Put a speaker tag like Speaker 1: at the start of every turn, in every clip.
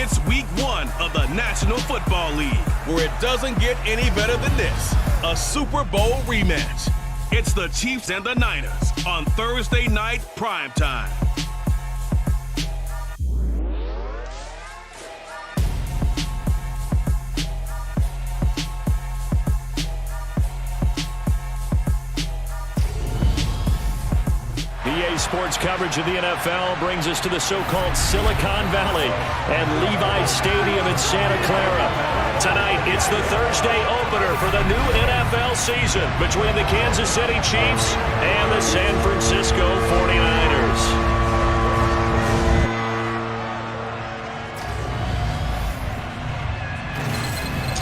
Speaker 1: It's week 1 of the National Football League, where it doesn't get any better than this. A Super Bowl rematch. It's the Chiefs and the Niners on Thursday night primetime.
Speaker 2: EA Sports coverage of the NFL brings us to the so-called Silicon Valley and Levi's Stadium in Santa Clara. Tonight, it's the Thursday opener for the new NFL season between the Kansas City Chiefs and the San Francisco 49ers.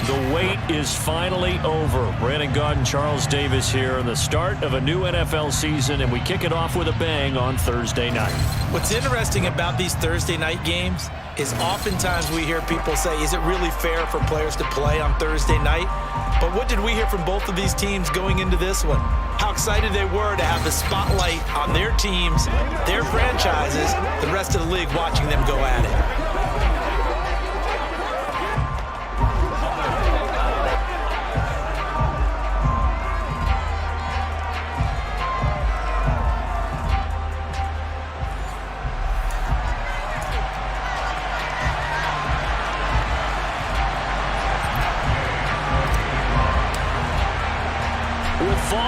Speaker 2: The wait is finally over. Brandon Gaudin and Charles Davis here in the start of a new NFL season, and we kick it off with a bang on Thursday night.
Speaker 3: What's interesting about these Thursday night games is oftentimes we hear people say, is it really fair for players to play on Thursday night? But what did we hear from both of these teams going into this one? How excited they were to have the spotlight on their teams, their franchises, the rest of the league watching them go at it.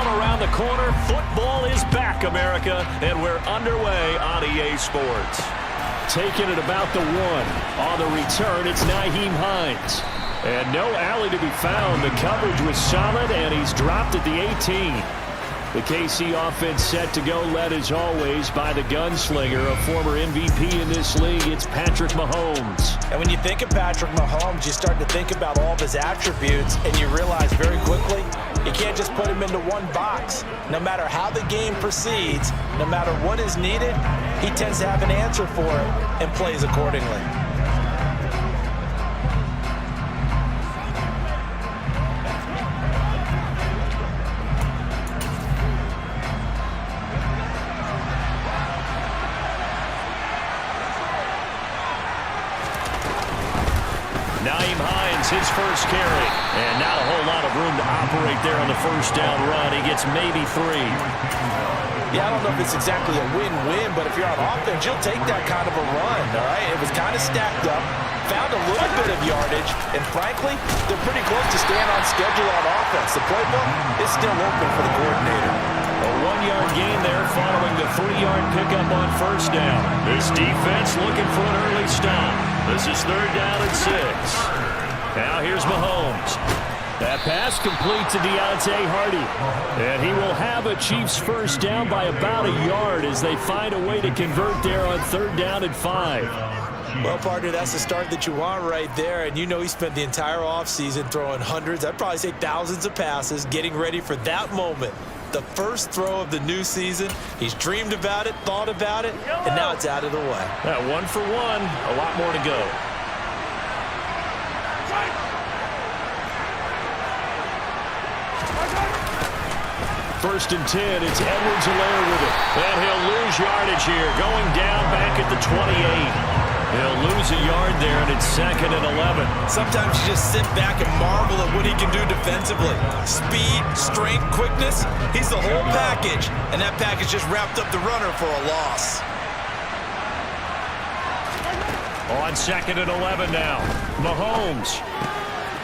Speaker 2: Around the corner, football is back, America, and we're underway on EA Sports. Taking it about the 1. On the return, it's Nyheim Hines. And no alley to be found. The coverage was solid, and he's dropped at the 18. The KC offense set to go, led as always by the gunslinger, a former MVP in this league. It's Patrick Mahomes.
Speaker 3: And when you think of Patrick Mahomes, you start to think about all of his attributes, and you realize very quickly, you can't just put him into one box. No matter how the game proceeds, no matter what is needed, he tends to have an answer for it and plays accordingly.
Speaker 2: Nyheim Hines, his first carry. And not a whole lot of room to operate there on the first down run. He gets maybe 3.
Speaker 3: Yeah, I don't know if it's exactly a win-win, but if you're on offense, you'll take that kind of a run, all right? It was kind of stacked up, found a little bit of yardage, and frankly, they're pretty close to staying on schedule on offense. The playbook is still open for the coordinator.
Speaker 2: A 1-yard gain there following the 3-yard pickup on first down. This defense looking for an early stop. This is 3rd down and 6. Now here's Mahomes. That pass complete to Deontay Hardy. And he will have a Chiefs first down by about a yard as they find a way to convert there on 3rd down and 5.
Speaker 3: Well, partner, that's the start that you want right there. And you know he spent the entire offseason throwing hundreds, I'd probably say thousands of passes, getting ready for that moment. The first throw of the new season. He's dreamed about it, thought about it, and now it's out of the way.
Speaker 2: Yeah, 1 for 1, a lot more to go. First and 10, it's Edwards-Helaire with it. And he'll lose yardage here, going down back at the 28. He'll lose a yard there, and it's 2nd and 11.
Speaker 3: Sometimes you just sit back and marvel at what he can do defensively. Speed, strength, quickness, he's the whole package. And that package just wrapped up the runner for a loss.
Speaker 2: On 2nd and 11 now, Mahomes.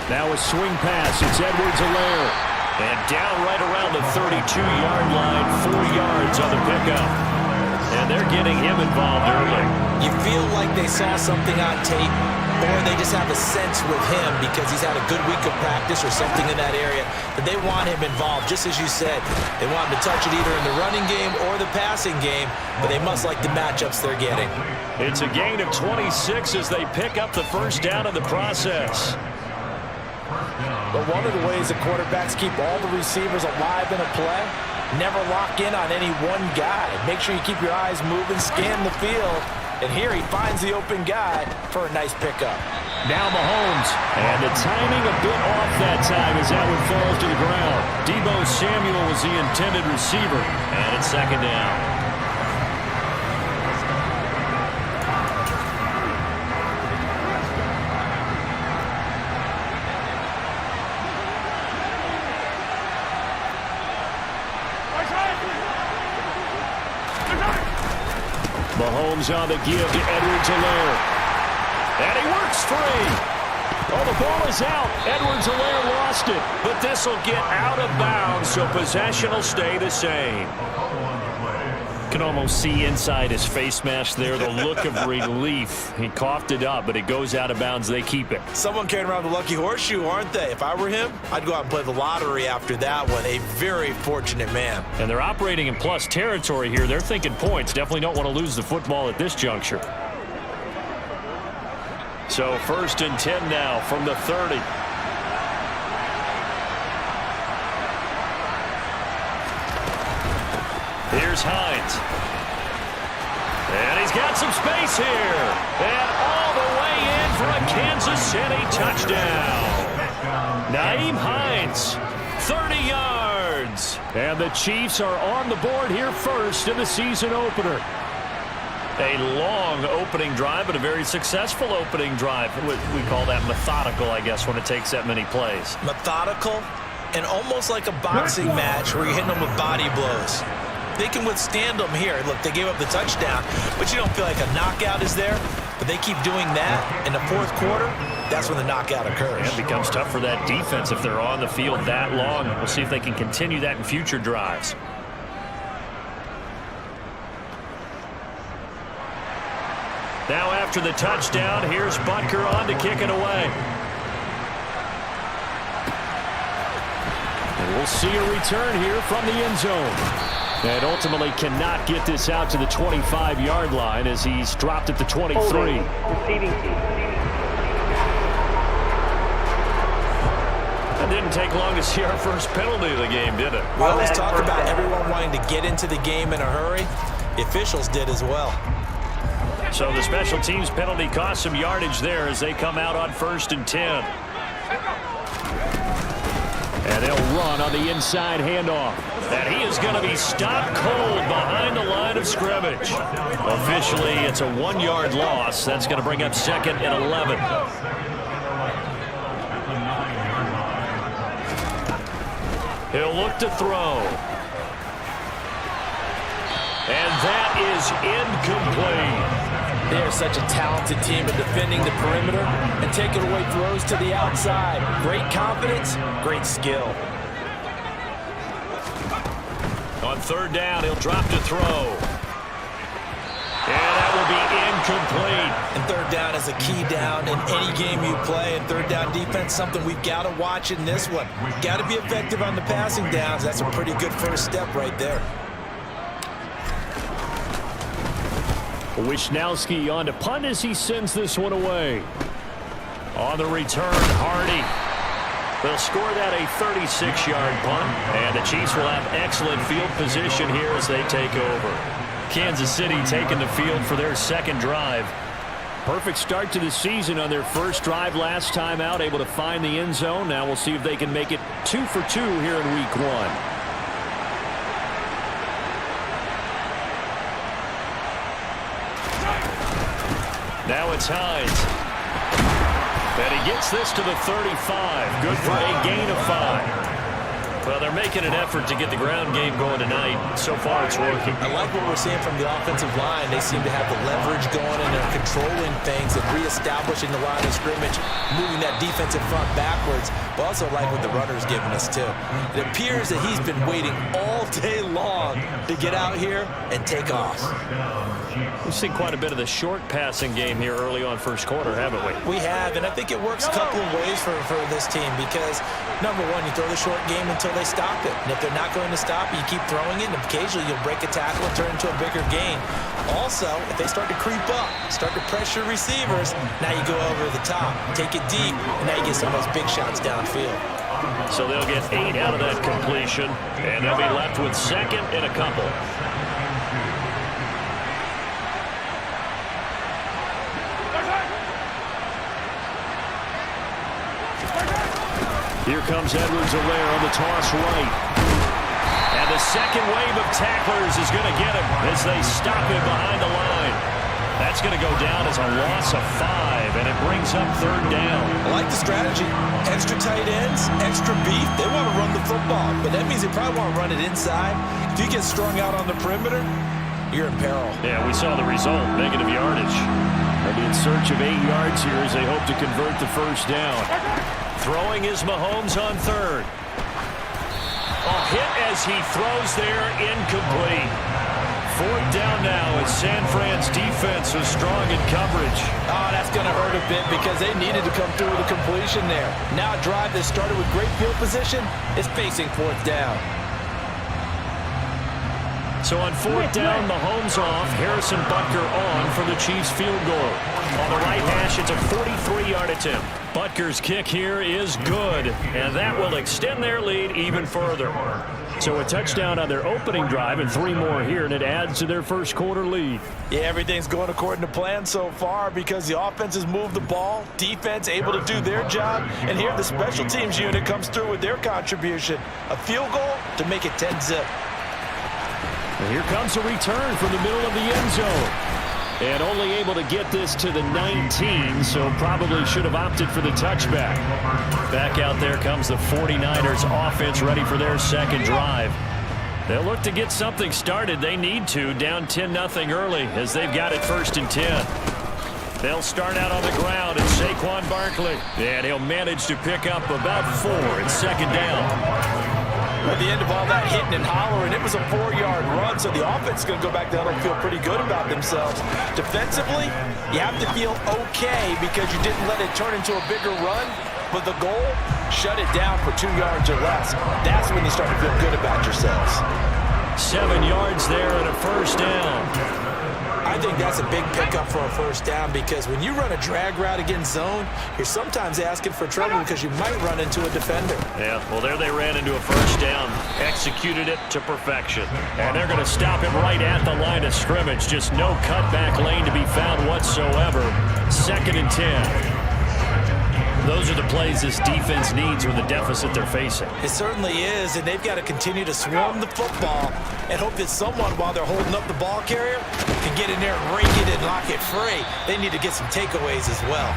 Speaker 2: Now a swing pass, it's Edwards-Helaire. And down right around the 32-yard line, 4 yards on the pickup. And they're getting him involved early.
Speaker 3: You feel like they saw something on tape, or they just have a sense with him because he's had a good week of practice or something in that area that they want him involved. Just as you said, they want him to touch it either in the running game or the passing game, but they must like the matchups they're getting.
Speaker 2: It's a gain of 26 as they pick up the first down in the process.
Speaker 3: But one of the ways that quarterbacks keep all the receivers alive in a play, never lock in on any one guy. Make sure you keep your eyes moving, scan the field, and here he finds the open guy for a nice pickup.
Speaker 2: Now Mahomes, and the timing a bit off that time as that one falls to the ground. Debo Samuel was the intended receiver, and it's 2nd down. Mahomes on the give to Edwards-Helaire. And he works free. Oh, the ball is out. Edwards-Helaire lost it. But this will get out of bounds, so possession will stay the same. Can almost see inside his face mask there the look of relief. He coughed it up, but it goes out of bounds. They keep it.
Speaker 3: Someone carrying around the lucky horseshoe, aren't they? If I were him, I'd go out and play the lottery after that one. A very fortunate man.
Speaker 2: And they're operating in plus territory here. They're thinking points. Definitely don't want to lose the football at this juncture. So 1st and 10 now from the 30. Here's Hines. And he's got some space here. And all the way in for a Kansas City touchdown. Nyheim Hines, 30 yards. And the Chiefs are on the board here first in the season opener. A long opening drive, but a very successful opening drive. We call that methodical, I guess, when it takes that many plays.
Speaker 3: Methodical and almost like a boxing match where you're hitting them with body blows. They can withstand them here. Look, they gave up the touchdown, but you don't feel like a knockout is there. But they keep doing that in the 4th quarter. That's when the knockout occurs.
Speaker 2: It becomes tough for that defense if they're on the field that long. We'll see if they can continue that in future drives. Now after the touchdown, here's Butker on to kick it away. And we'll see a return here from the end zone. And ultimately cannot get this out to the 25-yard line as he's dropped at the 23. It didn't take long to see our first penalty of the game, did it?
Speaker 3: We always talk about everyone wanting to get into the game in a hurry. The officials did as well.
Speaker 2: So the special teams penalty cost some yardage there as they come out on 1st and 10. And they'll run on the inside handoff. And he is going to be stopped cold behind the line of scrimmage. Officially, it's a 1-yard loss. That's going to bring up 2nd and 11. He'll look to throw. And that is incomplete.
Speaker 3: They are such a talented team at defending the perimeter and taking away throws to the outside. Great confidence, great skill.
Speaker 2: On 3rd down, he'll drop to throw. And that will be incomplete.
Speaker 3: And 3rd down is a key down in any game you play. And 3rd down defense, something we've got to watch in this one. Got to be effective on the passing downs. That's a pretty good first step right there.
Speaker 2: Wisnowski on to punt as he sends this one away. On the return, Hardy. They'll score that a 36-yard punt, and the Chiefs will have excellent field position here as they take over. Kansas City taking the field for their 2nd drive. Perfect start to the season on their first drive last time out, able to find the end zone. Now we'll see if they can make it 2 for 2 here in week 1. Now it's Hines. And he gets this to the 35. Good for a gain of 5. Well, they're making an effort to get the ground game going tonight. So far, it's working.
Speaker 3: I like what we're seeing from the offensive line. They seem to have the leverage going, and they're controlling things and reestablishing the line of scrimmage, moving that defensive front backwards. But also like what the runner's giving us, too. It appears that he's been waiting all day long to get out here and take off.
Speaker 2: We've seen quite a bit of the short passing game here early on 1st quarter, haven't we?
Speaker 3: We have, and I think it works a couple of ways for this team because, number one, you throw the short game until they stop it. And if they're not going to stop it, you keep throwing it, and occasionally you'll break a tackle and turn it into a bigger gain. Also, if they start to creep up, start to pressure receivers, now you go over the top, take it deep, and now you get some of those big shots downfield.
Speaker 2: So they'll get 8 out of that completion, and they'll be left with 2nd and a couple. Here comes Edwards-Helaire on the toss right. And the second wave of tacklers is going to get him as they stop him behind the line. That's going to go down as a loss of 5, and it brings up 3rd down.
Speaker 3: I like the strategy. Extra tight ends, extra beef. They want to run the football, but that means they probably want to run it inside. If you get strung out on the perimeter, you're in peril.
Speaker 2: Yeah, we saw the result, negative yardage. They'll be in search of 8 yards here as they hope to convert the first down. Throwing is Mahomes on third. A hit as he throws there, incomplete. Fourth down now as San Fran's defense was strong in coverage.
Speaker 3: Oh, that's going to hurt a bit because they needed to come through with a completion there. Now a drive that started with great field position is facing fourth down.
Speaker 2: So on fourth down, Mahomes off, Harrison Butker on for the Chiefs field goal. On the right hash, it's a 43-yard attempt. Butker's kick here is good, and that will extend their lead even further. So a touchdown on their opening drive and 3 more here, and it adds to their first quarter lead.
Speaker 3: Yeah, everything's going according to plan so far because the offense has moved the ball, defense able to do their job, and here the special teams unit comes through with their contribution. A field goal to make it 10-zip.
Speaker 2: And here comes a return from the middle of the end zone. And only able to get this to the 19, so probably should have opted for the touchback. Back out there comes the 49ers offense ready for their second drive. They'll look to get something started. They need to, down 10-0 early as they've got it 1st and 10. They'll start out on the ground and Saquon Barkley. And he'll manage to pick up about 4 in 2nd down.
Speaker 3: At the end of all that hitting and hollering, it was a 4-yard run, so the offense is going to go back down and feel pretty good about themselves. Defensively, you have to feel okay because you didn't let it turn into a bigger run, but the goal, shut it down for 2 yards or less. That's when you start to feel good about yourselves.
Speaker 2: 7 yards there and a first down.
Speaker 3: I think that's a big pickup for a first down because when you run a drag route against zone, you're sometimes asking for trouble because you might run into a defender.
Speaker 2: Yeah, well, there they ran into a first down, executed it to perfection. And they're going to stop him right at the line of scrimmage. Just no cutback lane to be found whatsoever. 2nd and 10. Those are the plays this defense needs with the deficit they're facing.
Speaker 3: It certainly is, and they've got to continue to swarm the football and hope that someone, while they're holding up the ball carrier, can get in there and rake it and lock it free. They need to get some takeaways as well.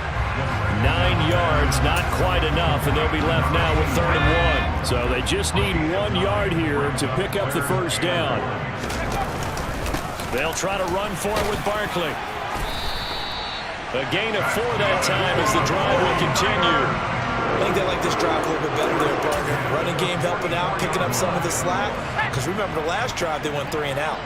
Speaker 2: 9 yards, not quite enough, and they'll be left now with 3rd and 1. So they just need 1 yard here to pick up the first down. They'll try to run for it with Barkley. A gain of 4 that time as the drive will continue.
Speaker 3: I think they like this drive a little bit better there, partner. Running game helping out, picking up some of the slack. Because remember the last drive, they went 3 and out.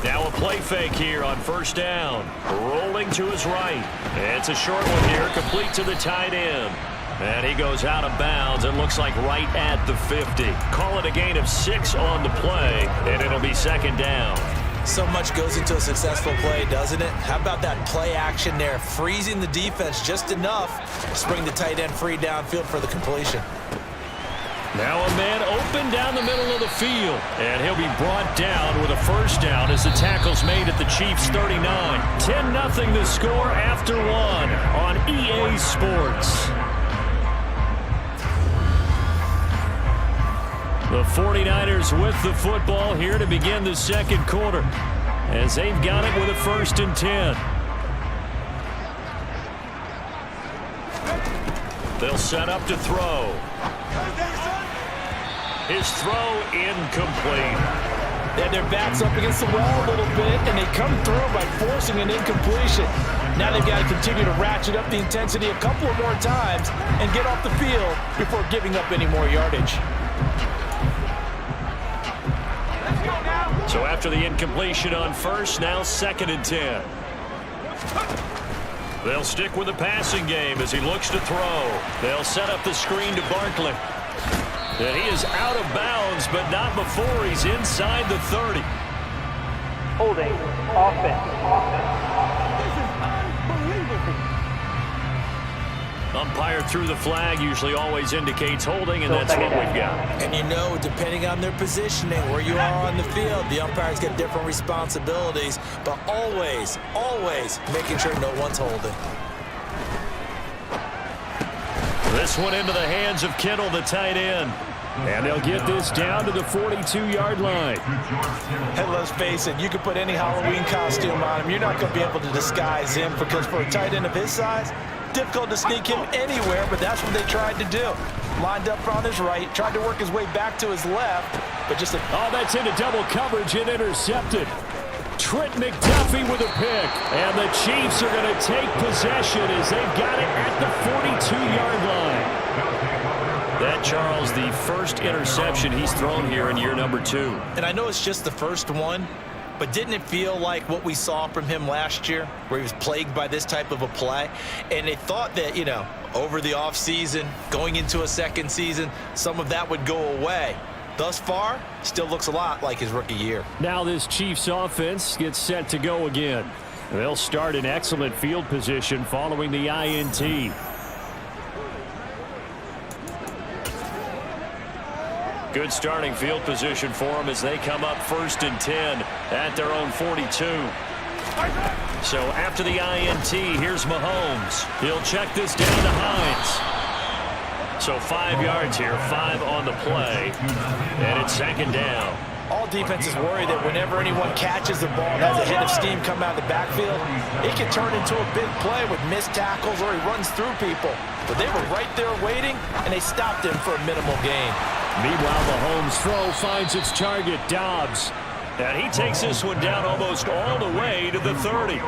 Speaker 2: Now a play fake here on first down. Rolling to his right. It's a short one here, complete to the tight end. And he goes out of bounds. It looks like right at the 50. Call it a gain of 6 on the play, and it'll be 2nd down.
Speaker 3: So much goes into a successful play, doesn't it? How about that play action there? Freezing the defense just enough to spring the tight end free downfield for the completion.
Speaker 2: Now a man open down the middle of the field. And he'll be brought down with a first down as the tackle's made at the Chiefs' 39. 10-0 the score after 1 on EA Sports. The 49ers with the football here to begin the second quarter as they've got it with a 1st and 10. They'll set up to throw. His throw incomplete.
Speaker 3: They had their backs up against the wall a little bit, and they come through by forcing an incompletion. Now they've got to continue to ratchet up the intensity a couple of more times and get off the field before giving up any more yardage.
Speaker 2: So after the incompletion on first, now 2nd and 10. They'll stick with the passing game as he looks to throw. They'll set up the screen to Barkley. And he is out of bounds, but not before he's inside the 30.
Speaker 4: Holding, offense.
Speaker 2: Umpire threw the flag, usually always indicates holding, and that's what we've got.
Speaker 3: And you know, depending on their positioning, where you are on the field, the umpires get different responsibilities, but always, always making sure no one's holding.
Speaker 2: This one into the hands of Kittle, the tight end. And they'll get this down to the 42-yard line.
Speaker 3: And let's face it, you can put any Halloween costume on him. You're not going to be able to disguise him because for a tight end of his size, difficult to sneak him anywhere, but that's what they tried to do. Lined up on his right, tried to work his way back to his left, but just
Speaker 2: Oh, that's into double coverage and intercepted. Trent McDuffie with a pick. And the Chiefs are going to take possession as they've got it at the 42-yard line. That, Charles, the first interception he's thrown here in year number 2.
Speaker 3: And I know it's just the first one, but didn't it feel like what we saw from him last year, where he was plagued by this type of a play? And they thought that, you know, over the offseason, going into a second season, some of that would go away. Thus far, still looks a lot like his rookie year.
Speaker 2: Now this Chiefs offense gets set to go again. They'll start in excellent field position following the INT. Good starting field position for them as they come up 1st and 10 at their own 42. So after the INT, here's Mahomes. He'll check this down to Hines. So 5 yards here, 5 on the play, and it's 2nd down.
Speaker 3: All defenses worry that whenever anyone catches the ball and has a head of steam come out of the backfield, it can turn into a big play with missed tackles or he runs through people. But they were right there waiting, and they stopped him for a minimal gain.
Speaker 2: Meanwhile, Mahomes' throw finds its target, Dobbs. And he takes this one down almost all the way to the 30.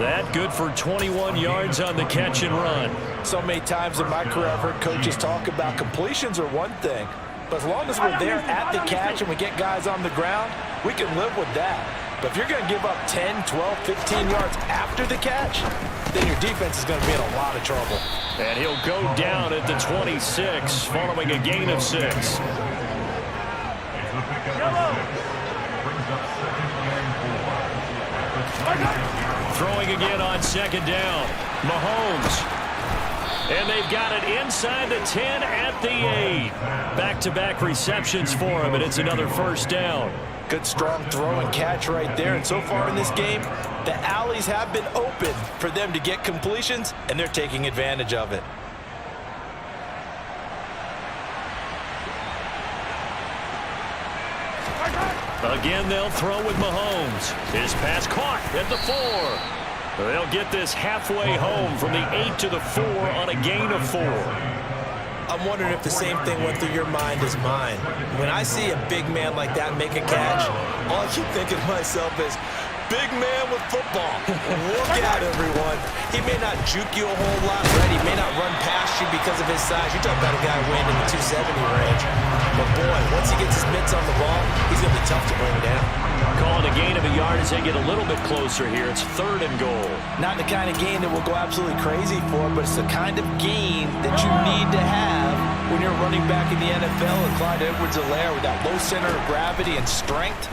Speaker 2: That good for 21 yards on the catch and run.
Speaker 3: So many times in my career, I've heard coaches talk about completions are one thing. But as long as we're there at the catch and we get guys on the ground, we can live with that. But if you're going to give up 10, 12, 15 yards after the catch, then your defense is going to be in a lot of trouble.
Speaker 2: And he'll go down at the 26 following a gain of 6. Throwing again on 2nd down. Mahomes. And they've got it inside the 10 at the 8. Back-to-back receptions for him, and it's another 1st down.
Speaker 3: Good strong throw and catch right there. And so far in this game, the alleys have been open for them to get completions, and they're taking advantage of it.
Speaker 2: Again, they'll throw with Mahomes. His pass caught at the 4. They'll get this halfway home from the 8 to the 4 on a gain of 4.
Speaker 3: I'm wondering if the same thing went through your mind as mine. When I see a big man like that make a catch, all I keep thinking to myself is, big man with football. Look out, everyone. He may not juke you a whole lot, right? He may not run past you because of his size. You're talking about a guy weighing in the 270 range. But, boy, once he gets his mitts on the ball, he's going to be tough to bring down.
Speaker 2: Calling a gain of a yard as they get a little bit closer here. It's 3rd and goal.
Speaker 3: Not the kind of gain that we'll go absolutely crazy for, but it's the kind of gain that you need to have when you're running back in the NFL. And Clyde Edwards-Helaire with that low center of gravity and strength,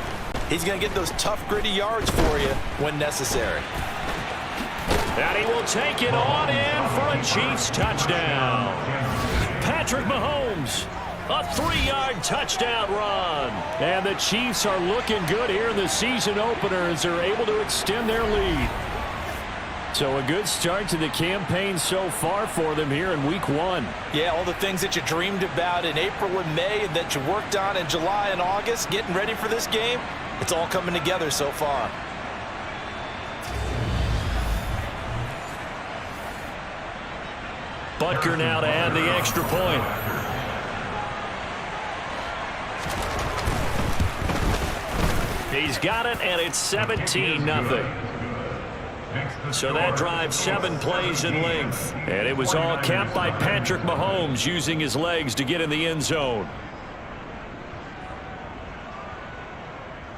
Speaker 3: he's going to get those tough, gritty yards for you when necessary.
Speaker 2: And he will take it on in for a Chiefs touchdown. Patrick Mahomes. A 3-yard touchdown run. And the Chiefs are looking good here in the season opener as they're able to extend their lead. So a good start to the campaign so far for them here in week 1.
Speaker 3: Yeah, all the things that you dreamed about in April and May and that you worked on in July and August, getting ready for this game, it's all coming together so far.
Speaker 2: Butker now to add the extra point. He's got it, and it's 17-0. So that drives 7 plays in length. And it was all capped by Patrick Mahomes using his legs to get in the end zone.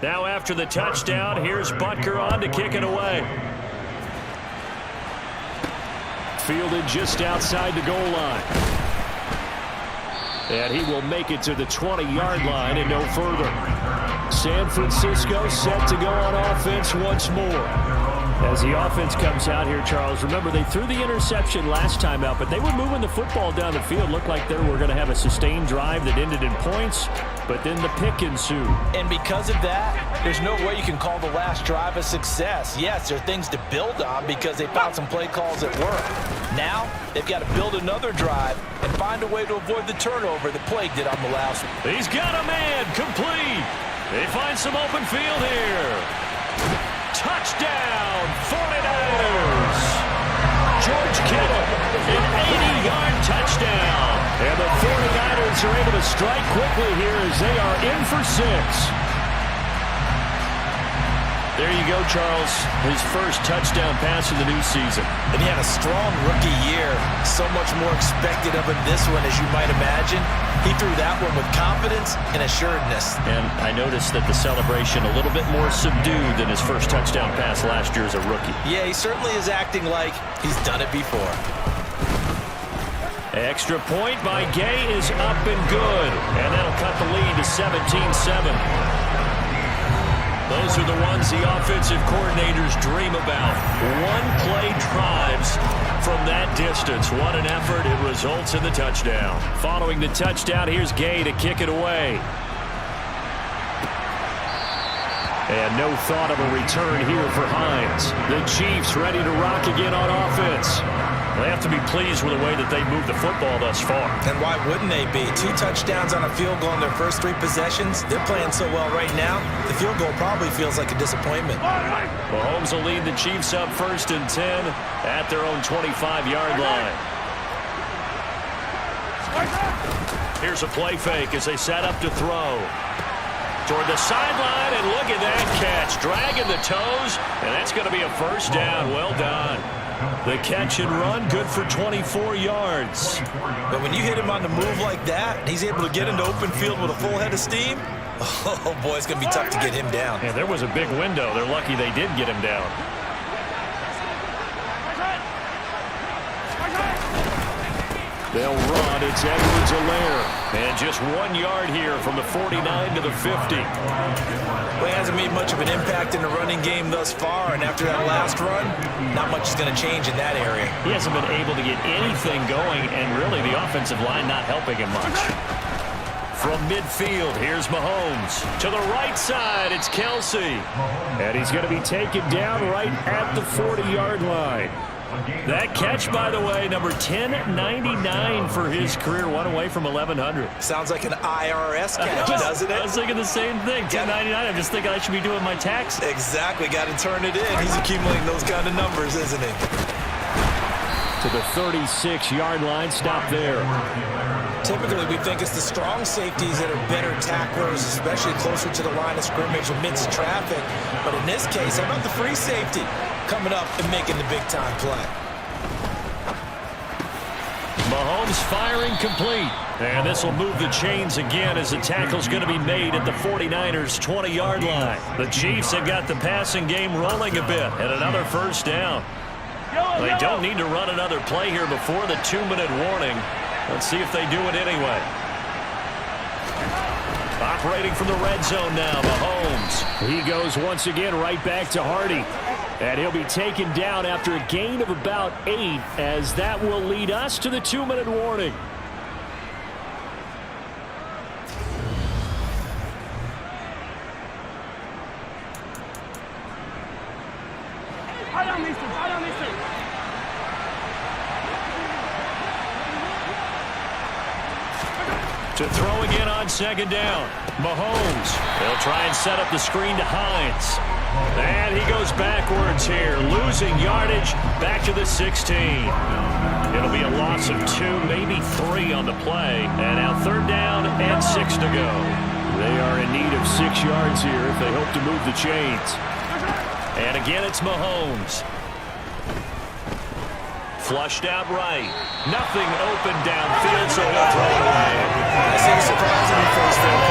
Speaker 2: Now after the touchdown, here's Butker on to kick it away. Fielded just outside the goal line. And he will make it to the 20-yard line and no further. San Francisco set to go on offense once more. As the offense comes out here, Charles, remember they threw the interception last time out, but they were moving the football down the field. Looked like they were going to have a sustained drive that ended in points, but then the pick ensued.
Speaker 3: And because of that, there's no way you can call the last drive a success. Yes, there are things to build on because they found some play calls that work. Now, they've got to build another drive and find a way to avoid the turnover that plagued it on the last one.
Speaker 2: He's got a man, complete. They find some open field here. Touchdown, 49ers. George Kittle, an 80-yard touchdown. And the 49ers are able to strike quickly here as they are in for 6. There you go, Charles. His first touchdown pass of the new season.
Speaker 3: And he had a strong rookie year. So much more expected of him this one, as you might imagine. He threw that one with confidence and assuredness.
Speaker 2: And I noticed that the celebration a little bit more subdued than his first touchdown pass last year as a rookie.
Speaker 3: Yeah, he certainly is acting like he's done it before.
Speaker 2: Extra point by Gay is up and good. And that'll cut the lead to 17-7. Those are the ones the offensive coordinators dream about. One-play drives from that distance. What an effort. It results in the touchdown. Following the touchdown, here's Gay to kick it away. And no thought of a return here for Hines. The Chiefs ready to rock again on offense. They have to be pleased with the way that they moved the football thus far.
Speaker 3: And why wouldn't they be? 2 touchdowns on a field goal in their first 3 possessions. They're playing so well right now, the field goal probably feels like a disappointment.
Speaker 2: Mahomes will lead the Chiefs up 1st and 10 at their own 25-yard line. Here's a play fake as they set up to throw. Toward the sideline, and look at that catch. Dragging the toes, and that's going to be a first down. Well done. The catch and run, good for 24 yards.
Speaker 3: But when you hit him on the move like that, he's able to get into open field with a full head of steam. Oh, boy, it's going to be tough to get him down.
Speaker 2: Yeah, there was a big window. They're lucky they did get him down. They'll run. It's Edwards-Helaire. And just 1 yard here from the 49 to the 50.
Speaker 3: Well, he hasn't made much of an impact in the running game thus far, and after that last run, not much is going to change in that area.
Speaker 2: He hasn't been able to get anything going, and really the offensive line not helping him much. From midfield, here's Mahomes. To the right side, it's Kelsey. And he's going to be taken down right at the 40-yard line. That catch, by the way, number 1099 for his career, one away from 1,100.
Speaker 3: Sounds like an IRS catch, doesn't it?
Speaker 2: I was thinking the same thing, 1099. I'm just thinking I should be doing my tax.
Speaker 3: Exactly, got to turn it in. He's accumulating those kind of numbers, isn't he?
Speaker 2: To the 36-yard line, stop there.
Speaker 3: Typically, we think it's the strong safeties that are better tacklers, especially closer to the line of scrimmage amidst traffic. But in this case, how about the free safety coming up and making the big-time play?
Speaker 2: Mahomes firing complete. And this will move the chains again as the tackle's going to be made at the 49ers' 20-yard line. The Chiefs have got the passing game rolling a bit, and another first down. They don't need to run another play here before the 2-minute warning. Let's see if they do it anyway. Operating from the red zone now, Mahomes. He goes once again right back to Hardy. And he'll be taken down after a gain of about 8, as that will lead us to the 2-minute warning. To throw again on 2nd down. Mahomes. They'll try and set up the screen to Hines. And he goes backwards here, losing yardage back to the 16. It'll be a loss of 2, maybe 3 on the play. And now 3rd down and 6 to go. They are in need of 6 yards here if they hope to move the chains. And again, it's Mahomes. Flushed out right. Nothing open downfield, so he'll throw it away.
Speaker 3: I see the surprising first there.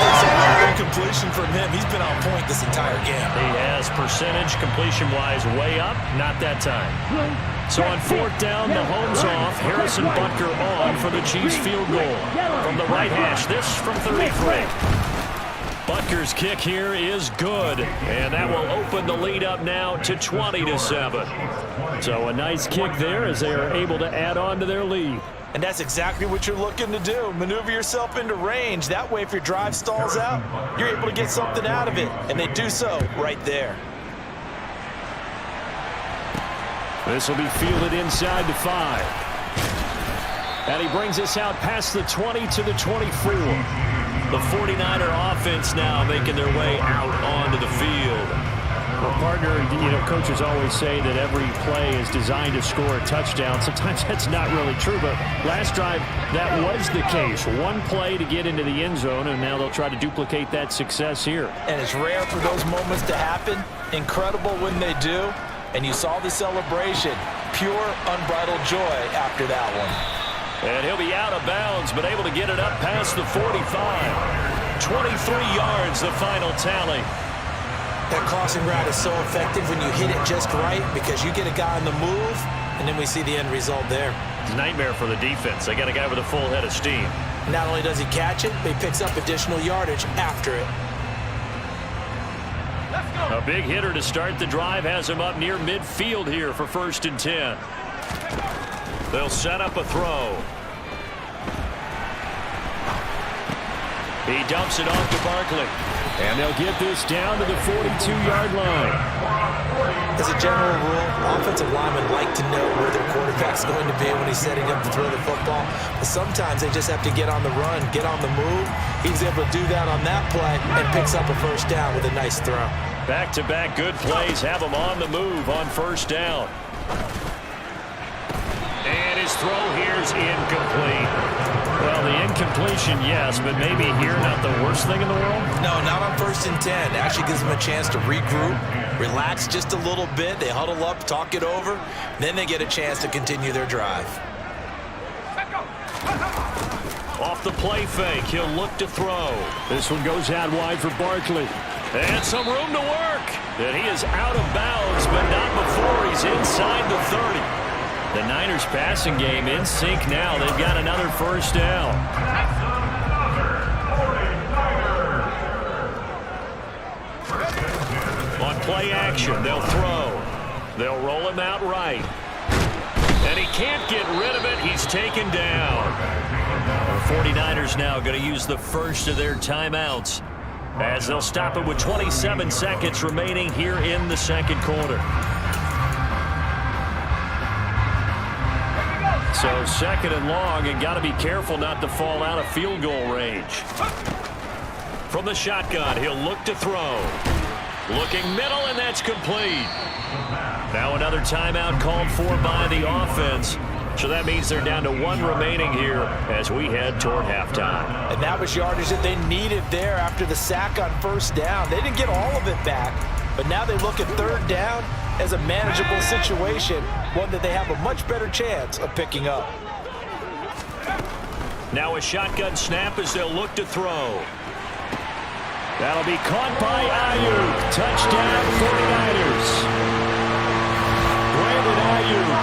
Speaker 3: That's a good completion from him. He's been on point this entire game.
Speaker 2: He has percentage completion-wise way up. Not that time. So on 4th down, Mahomes off. Harrison Butker on for the Chiefs field goal. From the right hash, this from 33. Butker's kick here is good, and that will open the lead up now to 20-7. So a nice kick there as they are able to add on to their lead.
Speaker 3: And that's exactly what you're looking to do. Maneuver yourself into range. That way, if your drive stalls out, you're able to get something out of it. And they do so right there.
Speaker 2: This will be fielded inside the 5. And he brings us out past the 20 to the 24. The 49er offense now making their way out onto the field. Well, partner, coaches always say that every play is designed to score a touchdown. Sometimes that's not really true, but last drive, that was the case. One play to get into the end zone, and now they'll try to duplicate that success here.
Speaker 3: And it's rare for those moments to happen. Incredible when they do. And you saw the celebration. Pure, unbridled joy after that one.
Speaker 2: And he'll be out of bounds, but able to get it up past the 45. 23 yards, the final tally.
Speaker 3: That crossing route is so effective when you hit it just right because you get a guy on the move, and then we see the end result there.
Speaker 2: It's a nightmare for the defense. They got a guy with a full head of steam.
Speaker 3: Not only does he catch it, but he picks up additional yardage after it.
Speaker 2: A big hitter to start the drive has him up near midfield here for 1st and 10. They'll set up a throw. He dumps it off to Barkley. And they'll get this down to the 42-yard line.
Speaker 3: As a general rule, offensive linemen like to know where their quarterback's going to be when he's setting up to throw the football. But sometimes they just have to get on the run, get on the move. He was able to do that on that play and picks up a 1st down with a nice throw.
Speaker 2: Back-to-back good plays have him on the move on 1st down. And his throw here's incomplete. Well, the incompletion, yes, but maybe here not the worst thing in the world?
Speaker 3: No, not on 1st and 10. It actually gives them a chance to regroup, relax just a little bit. They huddle up, talk it over. Then they get a chance to continue their drive.
Speaker 2: Off the play fake, he'll look to throw. This one goes out wide for Barkley. And some room to work. And he is out of bounds, but not before he's inside the 30. The Niners passing game in sync now. They've got another 1st down. On play action, they'll throw. They'll roll him out right. And he can't get rid of it. He's taken down. The 49ers now going to use the first of their timeouts as they'll stop it with 27 seconds remaining here in the 2nd quarter. So 2nd and long, and got to be careful not to fall out of field goal range. From the shotgun, he'll look to throw. Looking middle, and that's complete. Now another timeout called for by the offense. So that means they're down to 1 remaining here as we head toward halftime.
Speaker 3: And that was yardage that they needed there after the sack on 1st down. They didn't get all of it back, but now they look at 3rd down as a manageable situation, one that they have a much better chance of picking up.
Speaker 2: Now a shotgun snap as they'll look to throw. That'll be caught by Ayuk. Touchdown 49ers. Brandon Ayuk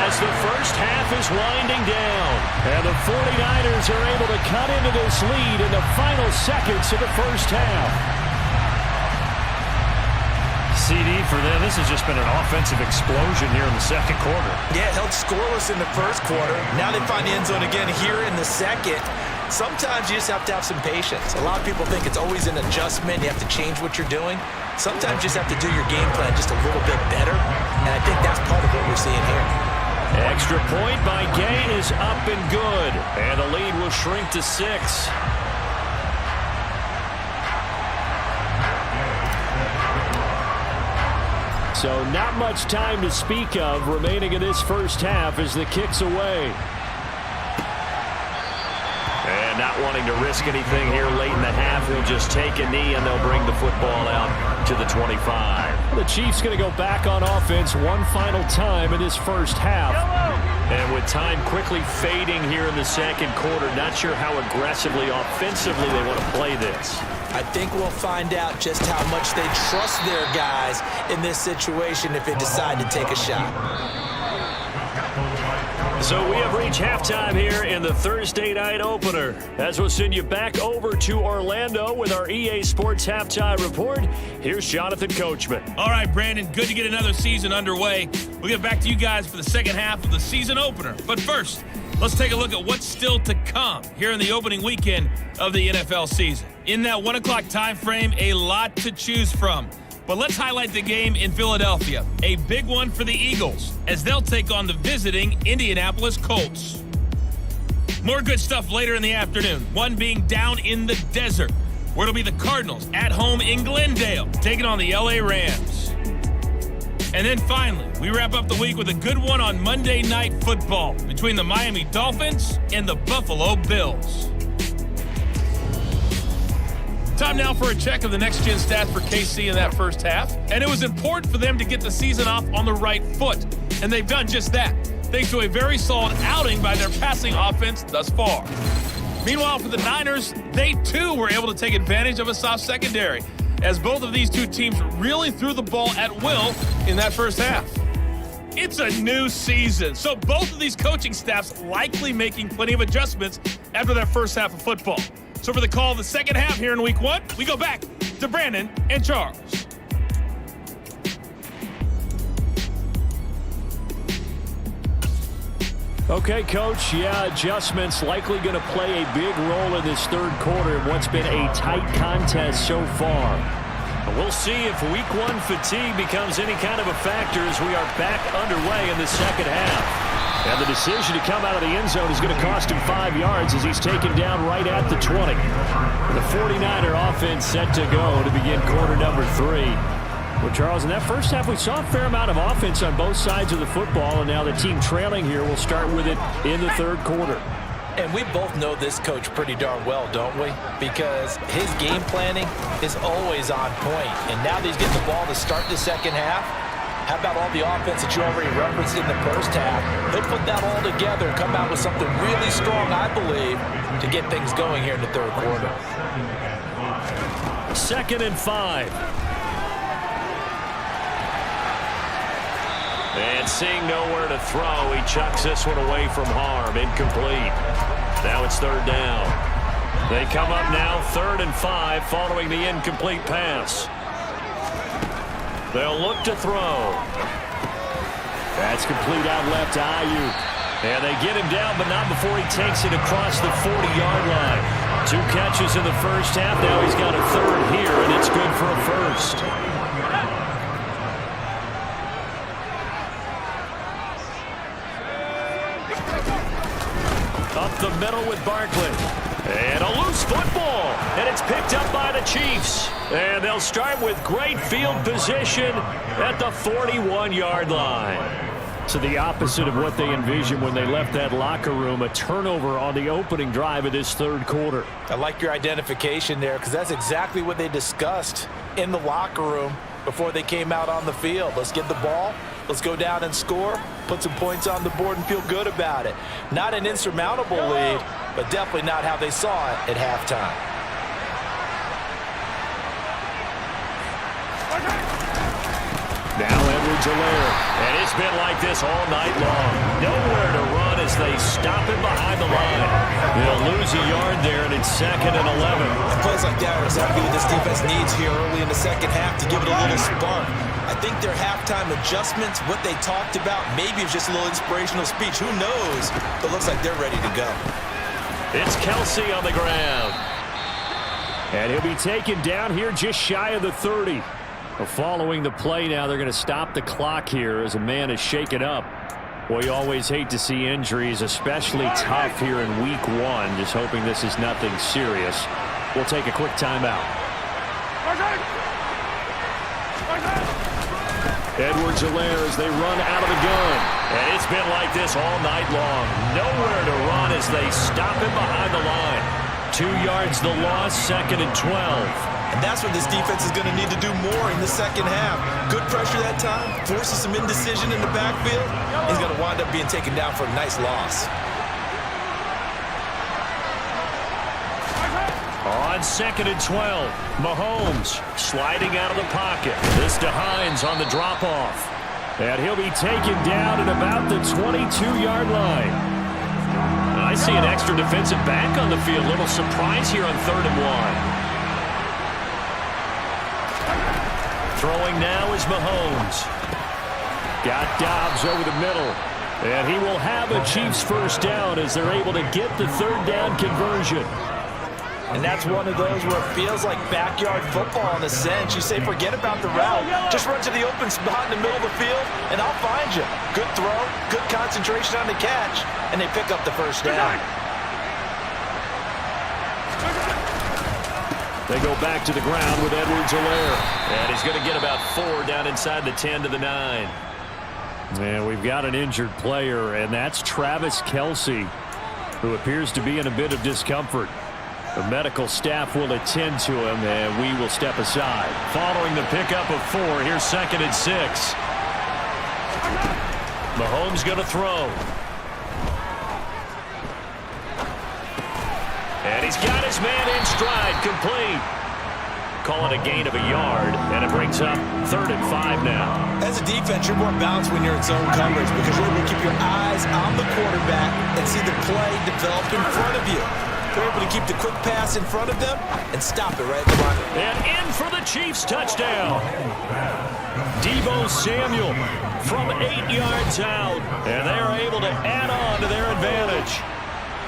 Speaker 2: as the 1st half is winding down. And the 49ers are able to cut into this lead in the final seconds of the 1st half. CD for them. This has just been an offensive explosion here in the 2nd quarter.
Speaker 3: Yeah, held scoreless in the 1st quarter. Now they find the end zone again here in the 2nd. Sometimes you just have to have some patience. A lot of people think it's always an adjustment. You have to change what you're doing. Sometimes you just have to do your game plan just a little bit better. And I think that's part of what we're seeing here.
Speaker 2: Extra point by Gay is up and good. And the lead will shrink to 6. So not much time to speak of remaining in this 1st half as the kick's away. And not wanting to risk anything here late in the half, he'll just take a knee and they'll bring the football out to the 25. The Chiefs going to go back on offense one final time in this 1st half. And with time quickly fading here in the 2nd quarter, not sure how aggressively, offensively they want to play this.
Speaker 3: I think we'll find out just how much they trust their guys in this situation if they decide to take a shot.
Speaker 2: So we have reached halftime here in the Thursday night opener. As we'll send you back over to Orlando with our EA Sports Halftime Report, here's Jonathan Coachman.
Speaker 5: All right, Brandon, good to get another season underway. We'll get back to you guys for the 2nd half of the season opener. But first, let's take a look at what's still to come here in the opening weekend of the NFL season. In that 1 o'clock time frame, a lot to choose from. But let's highlight the game in Philadelphia, a big one for the Eagles, as they'll take on the visiting Indianapolis Colts. More good stuff later in the afternoon, one being down in the desert, where it'll be the Cardinals at home in Glendale, taking on the LA Rams. And then finally, we wrap up the week with a good one on Monday Night Football between the Miami Dolphins and the Buffalo Bills. Time now for a check of the next-gen stats for KC in that first half. And it was important for them to get the season off on the right foot. And they've done just that, thanks to a very solid outing by their passing offense thus far. Meanwhile, for the Niners, they too were able to take advantage of a soft secondary, as both of these two teams really threw the ball at will in that first half. It's a new season, so both of these coaching staffs likely making plenty of adjustments after that first half of football. So for the call of the second half here in week one, we go back to Brandon and Charles.
Speaker 2: Okay, Coach, adjustments likely going to play a big role in this third quarter in what's been a tight contest so far. We'll see if week one fatigue becomes any kind of a factor as we are back underway in the second half. And the decision to come out of the end zone is going to cost him 5 yards as he's taken down right at the 20. The 49er offense set to go to begin quarter number 3. Well, Charles, in that first half, we saw a fair amount of offense on both sides of the football, and now the team trailing here will start with it in the third quarter.
Speaker 3: And we both know this coach pretty darn well, don't we? Because his game planning is always on point. And now that he's getting the ball to start the second half, how about all the offense that you already referenced in the first half? He'll put that all together and come out with something really strong, I believe, to get things going here in the third quarter.
Speaker 2: 2nd and 5. And seeing nowhere to throw, he chucks this one away from harm. Incomplete. Now it's third down. They come up now 3rd and 5 following the incomplete pass. They'll look to throw. That's complete out left to Ayuk. And they get him down, but not before he takes it across the 40-yard line. 2 catches in the first half. Now he's got a third here, and it's good for a first. Up the middle with Barkley. And a loose football. And it's picked up by the Chiefs. And they'll start with great field position at the 41-yard line. So the opposite of what they envisioned when they left that locker room, a turnover on the opening drive of this third quarter.
Speaker 3: I like your identification there because that's exactly what they discussed in the locker room before they came out on the field. Let's get the ball. Let's go down and score, put some points on the board, and feel good about it. Not an insurmountable lead, but definitely not how they saw it at halftime.
Speaker 2: Now Edwards-Helaire, and it's been like this all night long. Nowhere to run as they stop him behind the line. They'll lose a yard there, and it's 2nd and 11.
Speaker 3: Plays like that are exactly what this defense needs here early in the second half to give it a little spark. I think their halftime adjustments, what they talked about, maybe it's just a little inspirational speech. Who knows? But looks like they're ready to go.
Speaker 2: It's Kelsey on the ground. And he'll be taken down here just shy of the 30. Following the play now, they're going to stop the clock here as a man is shaken up. Well, you always hate to see injuries, especially tough here in week one. Just hoping this is nothing serious. We'll take a quick timeout. Edwards-Helaire as they run out of the gun. And it's been like this all night long. Nowhere to run as they stop him behind the line. 2 yards the loss, 2nd and 12.
Speaker 3: And that's what this defense is going to need to do more in the second half. Good pressure that time, forces some indecision in the backfield. He's going to wind up being taken down for a nice loss.
Speaker 2: On 2nd and 12, Mahomes sliding out of the pocket. This to Hines on the drop-off. And he'll be taken down at about the 22-yard line. I see an extra defensive back on the field. Little surprise here on 3rd and 1. Throwing now is Mahomes. Got Dobbs over the middle. And he will have a Chiefs first down as they're able to get the 3rd down conversion.
Speaker 3: And that's one of those where it feels like backyard football in a sense. You say, forget about the route. Just run to the open spot in the middle of the field, and I'll find you. Good throw, good concentration on the catch, and they pick up the first down.
Speaker 2: They go back to the ground with Edwards-Helaire. And he's going to get about 4 down inside the 10 to the 9. And we've got an injured player, and that's Travis Kelce, who appears to be in a bit of discomfort. The medical staff will attend to him, and we will step aside. Following the pickup of 4, here's 2nd and 6. Mahomes going to throw. And he's got his man in stride, complete. Call it a gain of a yard, and it brings up 3rd and 5 now.
Speaker 3: As a defense, you're more balanced when you're in zone coverage because you're able to keep your eyes on the quarterback and see the play develop in front of you. You're able to keep the quick pass in front of them and stop it right at the line.
Speaker 2: And in for the Chiefs touchdown. Debo Samuel from 8 yards out, and they're able to add on to their advantage.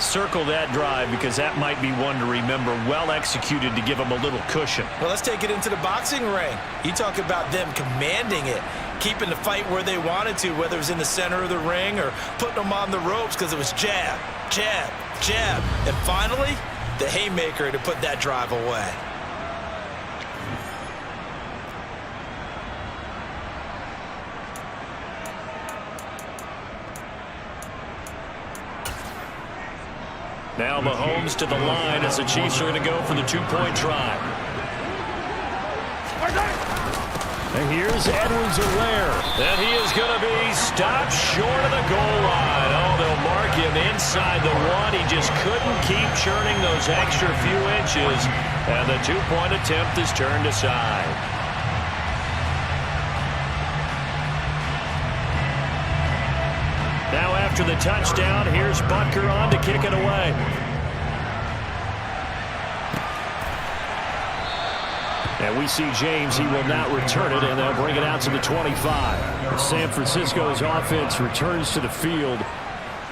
Speaker 2: Circle that drive because that might be one to remember. Well executed to give them a little cushion.
Speaker 3: Well, let's take it into the boxing ring. You talk about them commanding it, keeping the fight where they wanted to, whether it was in the center of the ring or putting them on the ropes because it was jab, jab, jab. And finally, the haymaker to put that drive away.
Speaker 2: Now Mahomes to the line as the Chiefs are going to go for the 2-point try. And here's Edwards-Helaire. And he is going to be stopped short of the goal line. Oh, they'll mark him inside the 1. He just couldn't keep churning those extra few inches. And the 2-point attempt is turned aside. Now after the touchdown, here's Butker on to kick it away. And we see James. He will not return it, and they'll bring it out to the 25. San Francisco's offense returns to the field.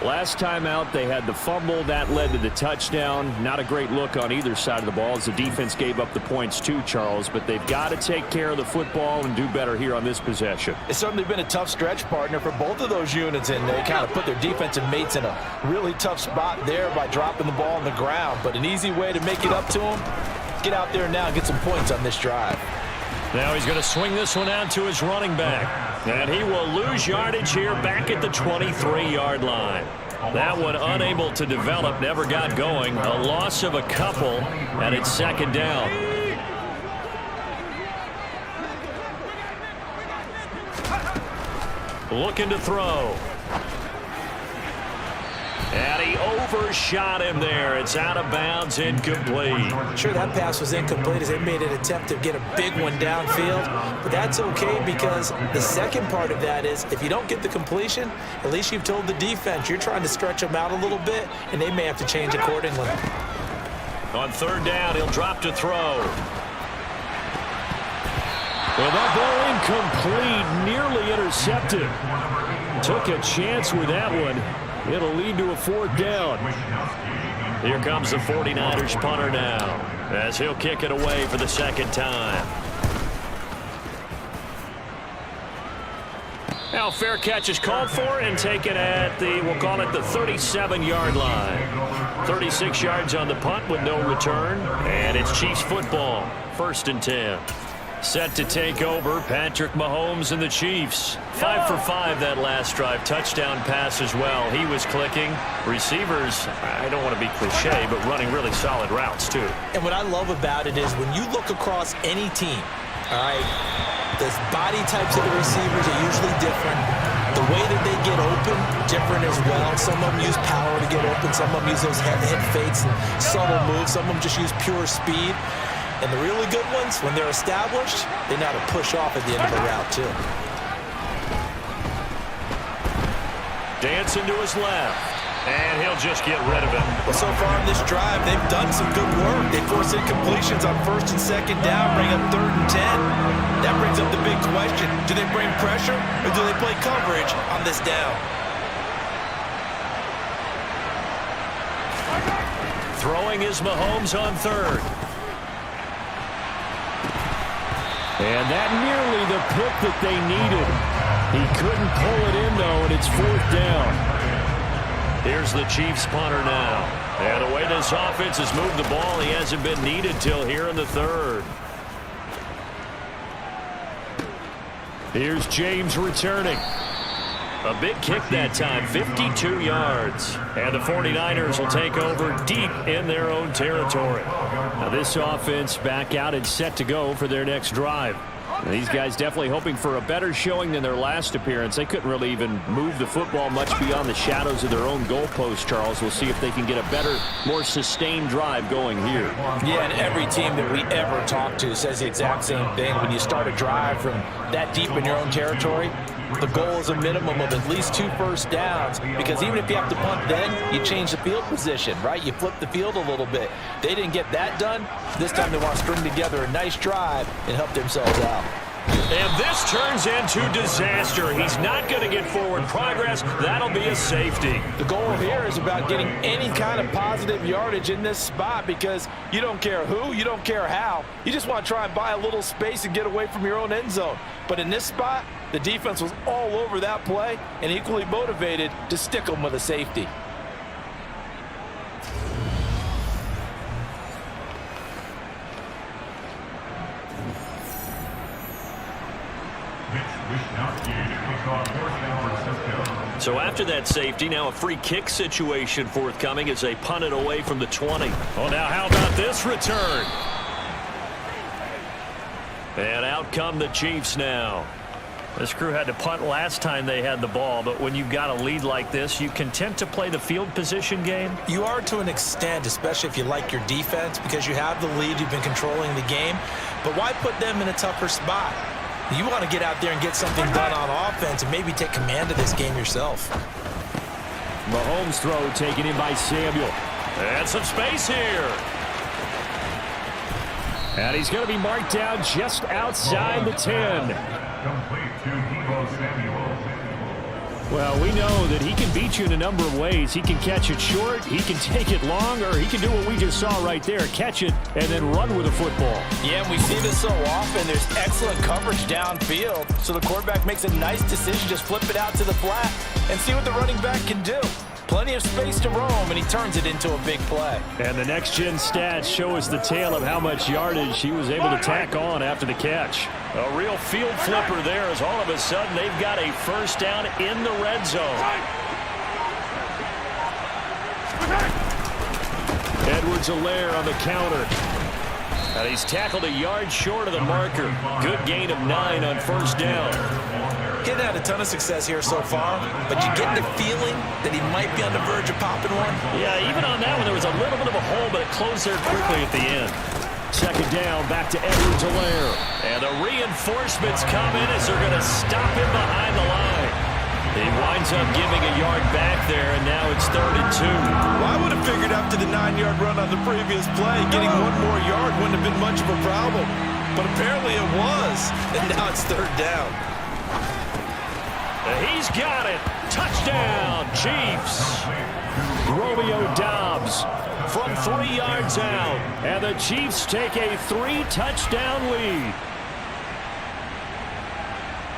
Speaker 2: Last time out, they had the fumble. That led to the touchdown. Not a great look on either side of the ball as the defense gave up the points too, Charles. But they've got to take care of the football and do better here on this possession.
Speaker 3: It's certainly been a tough stretch, partner, for both of those units, and they kind of put their defensive mates in a really tough spot there by dropping the ball on the ground. But an easy way to make it up to them, get out there now and get some points on this drive.
Speaker 2: Now he's going to swing this one out to his running back. And he will lose yardage here back at the 23-yard line. That one unable to develop, never got going. A loss of a couple, and it's 2nd down. Looking to throw. And he overshot him there. It's out of bounds, incomplete.
Speaker 3: Sure, that pass was incomplete as they made an attempt to get a big one downfield. But that's okay because the second part of that is if you don't get the completion, at least you've told the defense you're trying to stretch them out a little bit, and they may have to change accordingly.
Speaker 2: On 3rd down, he'll drop to throw. Well, that ball incomplete, nearly intercepted. Took a chance with that one. It'll lead to a 4th down. Here comes the 49ers punter now as he'll kick it away for the 2nd time. Now fair catch is called for and taken at the, we'll call it the 37-yard line. 36 yards on the punt with no return. And it's Chiefs football. 1st and 10. Set to take over, Patrick Mahomes and the Chiefs. 5 for 5 that last drive. Touchdown pass as well. He was clicking. Receivers, I don't want to be cliche, but running really solid routes too.
Speaker 3: And what I love about it is when you look across any team, all right, the body types of the receivers are usually different. The way that they get open, different as well. Some of them use power to get open. Some of them use those head fakes and subtle moves. Some of them just use pure speed. And the really good ones, when they're established, they know how to push off at the end of the route, too.
Speaker 2: Dancing to his left. And he'll just get rid of it.
Speaker 3: Well, so far in this drive, they've done some good work. They force incompletions on 1st and 2nd down, bring up 3rd and 10. That brings up the big question. Do they bring pressure, or do they play coverage on this down?
Speaker 2: Throwing is Mahomes on 3rd. And that nearly the pick that they needed. He couldn't pull it in, though, and it's 4th down. Here's the Chiefs punter now. And the way this offense has moved the ball, he hasn't been needed till here in the third. Here's James returning. A big kick that time, 52 yards. And the 49ers will take over deep in their own territory. Now this offense back out and set to go for their next drive. Now these guys definitely hoping for a better showing than their last appearance. They couldn't really even move the football much beyond the shadows of their own goalpost, Charles. We'll see if they can get a better, more sustained drive going here.
Speaker 3: Yeah, and every team that we ever talk to says the exact same thing. When you start a drive from that deep in your own territory, the goal is a minimum of at least 2 first downs, because even if you have to punt then, you change the field position, right? You flip the field a little bit. They didn't get that done. This time they want to string together a nice drive and help themselves out.
Speaker 2: And this turns into disaster. He's not going to get forward progress. That'll be a safety.
Speaker 3: The goal here is about getting any kind of positive yardage in this spot, because you don't care who, you don't care how. You just want to try and buy a little space and get away from your own end zone. But in this spot, the defense was all over that play and equally motivated to stick them with a safety.
Speaker 2: So after that safety, now a free kick situation forthcoming as they punt it away from the 20. Oh, now how about this return? And out come the Chiefs now. This crew had to punt last time they had the ball, but when you've got a lead like this, you content to play the field position game?
Speaker 3: You are to an extent, especially if you like your defense, because you have the lead, you've been controlling the game. But why put them in a tougher spot? You want to get out there and get something done on offense and maybe take command of this game yourself.
Speaker 2: Mahomes' throw taken in by Samuel. And some space here. And he's going to be marked down just outside the 10.
Speaker 6: Complete to Debo Samuel.
Speaker 2: Well, we know that he can beat you in a number of ways. He can catch it short, he can take it long, or he can do what we just saw right there, catch it and then run with the football.
Speaker 3: Yeah, and we see this so often. There's excellent coverage downfield, so the quarterback makes a nice decision, just flip it out to the flat and see what the running back can do. Plenty of space to roam, and he turns it into a big play.
Speaker 2: And the next-gen stats show us the tale of how much yardage he was able to tack on after the catch. A real field flipper there, as all of a sudden they've got a first down in the red zone. Edwards-Helaire on the counter. And he's tackled a yard short of the marker. Good gain of 9 on first down.
Speaker 3: He hasn't had a ton of success here so far, but you get the feeling that he might be on the verge of popping one.
Speaker 2: Yeah, even on that one, there was a little bit of a hole, but it closed there quickly at the end. Second down, back to Edwards-Helaire. And the reinforcements come in as they're going to stop him behind the line. He winds up giving a yard back there, and now it's 3rd and 2.
Speaker 3: Well, I would have figured after the 9-yard run on the previous play, getting one more yard wouldn't have been much of a problem. But apparently it was, and now it's 3rd down.
Speaker 2: He's got it. Touchdown, Chiefs. Romeo Doubs from 3 yards out. And the Chiefs take a 3-touchdown lead.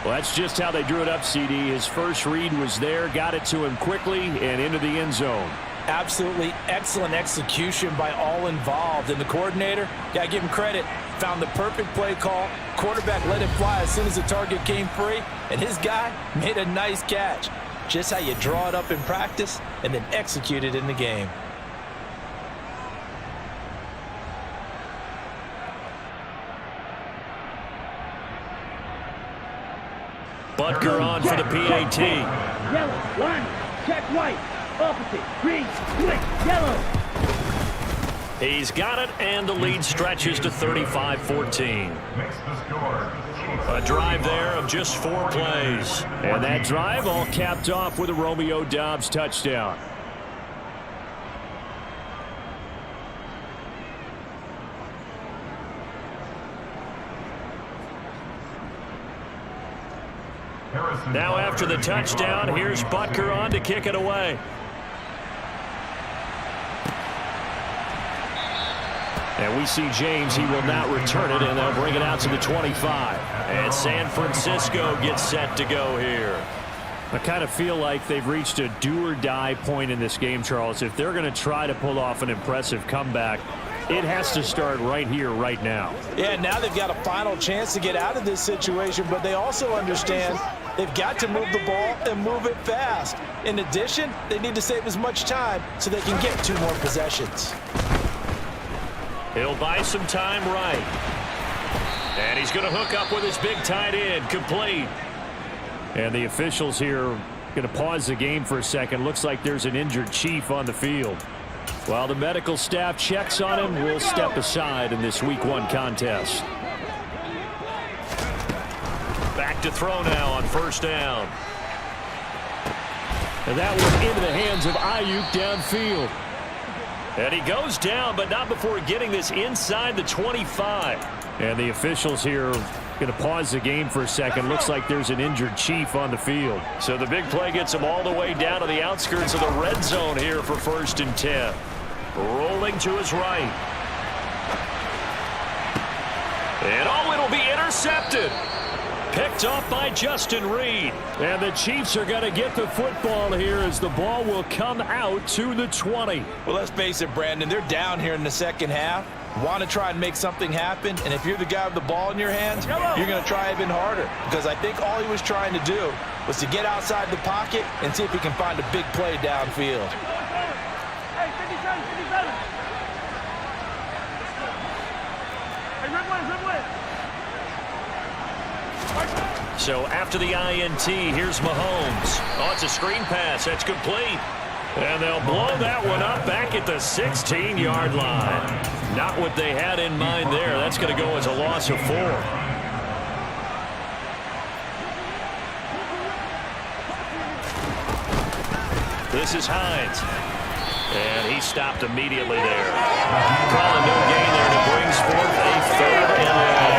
Speaker 2: Well, that's just how they drew it up, CD. His first read was there, got it to him quickly, and into the end zone.
Speaker 3: Absolutely excellent execution by all involved. And the coordinator, got to give him credit, found the perfect play call. Quarterback let it fly as soon as the target came free, and his guy made a nice catch. Just how you draw it up in practice and then execute it in the game.
Speaker 2: Butker on for the PAT.
Speaker 4: Yellow, line, check white, opposite, green, quick, yellow.
Speaker 2: He's got it, and the lead stretches to 35-14.
Speaker 6: Makes the score.
Speaker 2: A drive there of just 4 plays. And that drive all capped off with a Romeo Doubs touchdown. Now after the touchdown, here's Butker on to kick it away. And we see James, he will not return it, and they'll bring it out to the 25. And San Francisco gets set to go here. I kind of feel like they've reached a do-or-die point in this game, Charles. If they're going to try to pull off an impressive comeback, it has to start right here, right now.
Speaker 3: Yeah, now they've got a final chance to get out of this situation, but they also understand they've got to move the ball and move it fast. In addition, they need to save as much time so they can get 2 more possessions.
Speaker 2: He'll buy some time right. And he's going to hook up with his big tight end, complete. And the officials here going to pause the game for a second. Looks like there's an injured Chief on the field. While the medical staff checks on him, we'll step aside in this Week 1 contest. Back to throw now on first down. And that one into the hands of Ayuk downfield. And he goes down, but not before getting this inside the 25. And the officials here going to pause the game for a second. Looks like there's an injured Chief on the field. So the big play gets him all the way down to the outskirts of the red zone here for 1st and 10. Rolling to his right. And it'll be intercepted. Picked off by Justin Reed. And the Chiefs are going to get the football here as the ball will come out to the 20.
Speaker 3: Well, let's face it, Brandon, they're down here in the second half. Want to try and make something happen, and if you're the guy with the ball in your hands, you're going to try even harder, because I think all he was trying to do was to get outside the pocket and see if he can find a big play downfield.
Speaker 4: Hey, 57, 57. Hey, red one.
Speaker 2: So after the INT, here's Mahomes. Oh, it's a screen pass. That's complete. And they'll blow that one up back at the 16-yard line. Not what they had in mind there. That's going to go as a loss of 4. This is Hines. And he stopped immediately there. Calling no gain there, and it brings forth a 3rd and long.